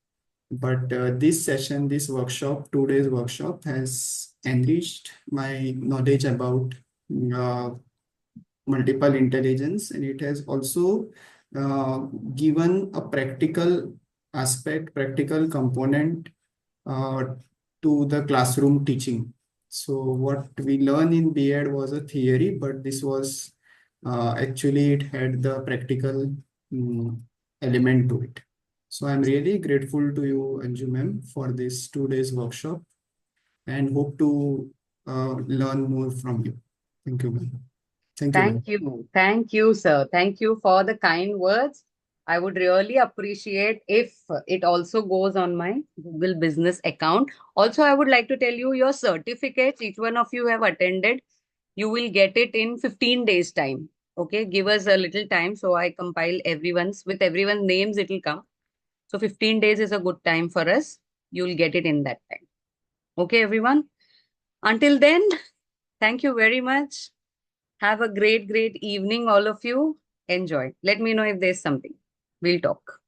But this session, this workshop, 2 days workshop, has enriched my knowledge about uh, multiple intelligence, and it has also uh, given a practical aspect, practical component uh, to the classroom teaching. So what we learn in B.Ed was a theory, but this was actually it had the practical element to it. So I'm really grateful to you, Anju ma'am, for this 2 days workshop, and hope to learn more from you. Thank you, ma'am. Thank you. Thank you. Thank you, sir. Thank you for the kind words. I would really appreciate if it also goes on my Google business account. Also, I would like to tell you your certificates, each one of you have attended, you will get it in 15 days time. Okay, give us a little time. So I compile with everyone's names, it will come. So 15 days is a good time for us. You will get it in that time. Okay, everyone. Until then, thank you very much. Have a great, great evening, all of you. Enjoy. Let me know if there's something. We'll talk.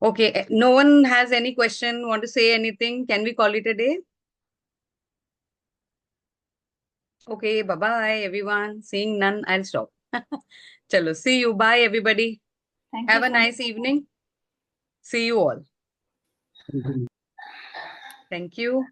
Okay, no one has any question, want to say anything? Can we call it a day? Okay, bye-bye, everyone. Seeing none, I'll stop. Chalo, see you. Bye, everybody. Thank Have you a so nice evening. See you all. Thank you. Thank you.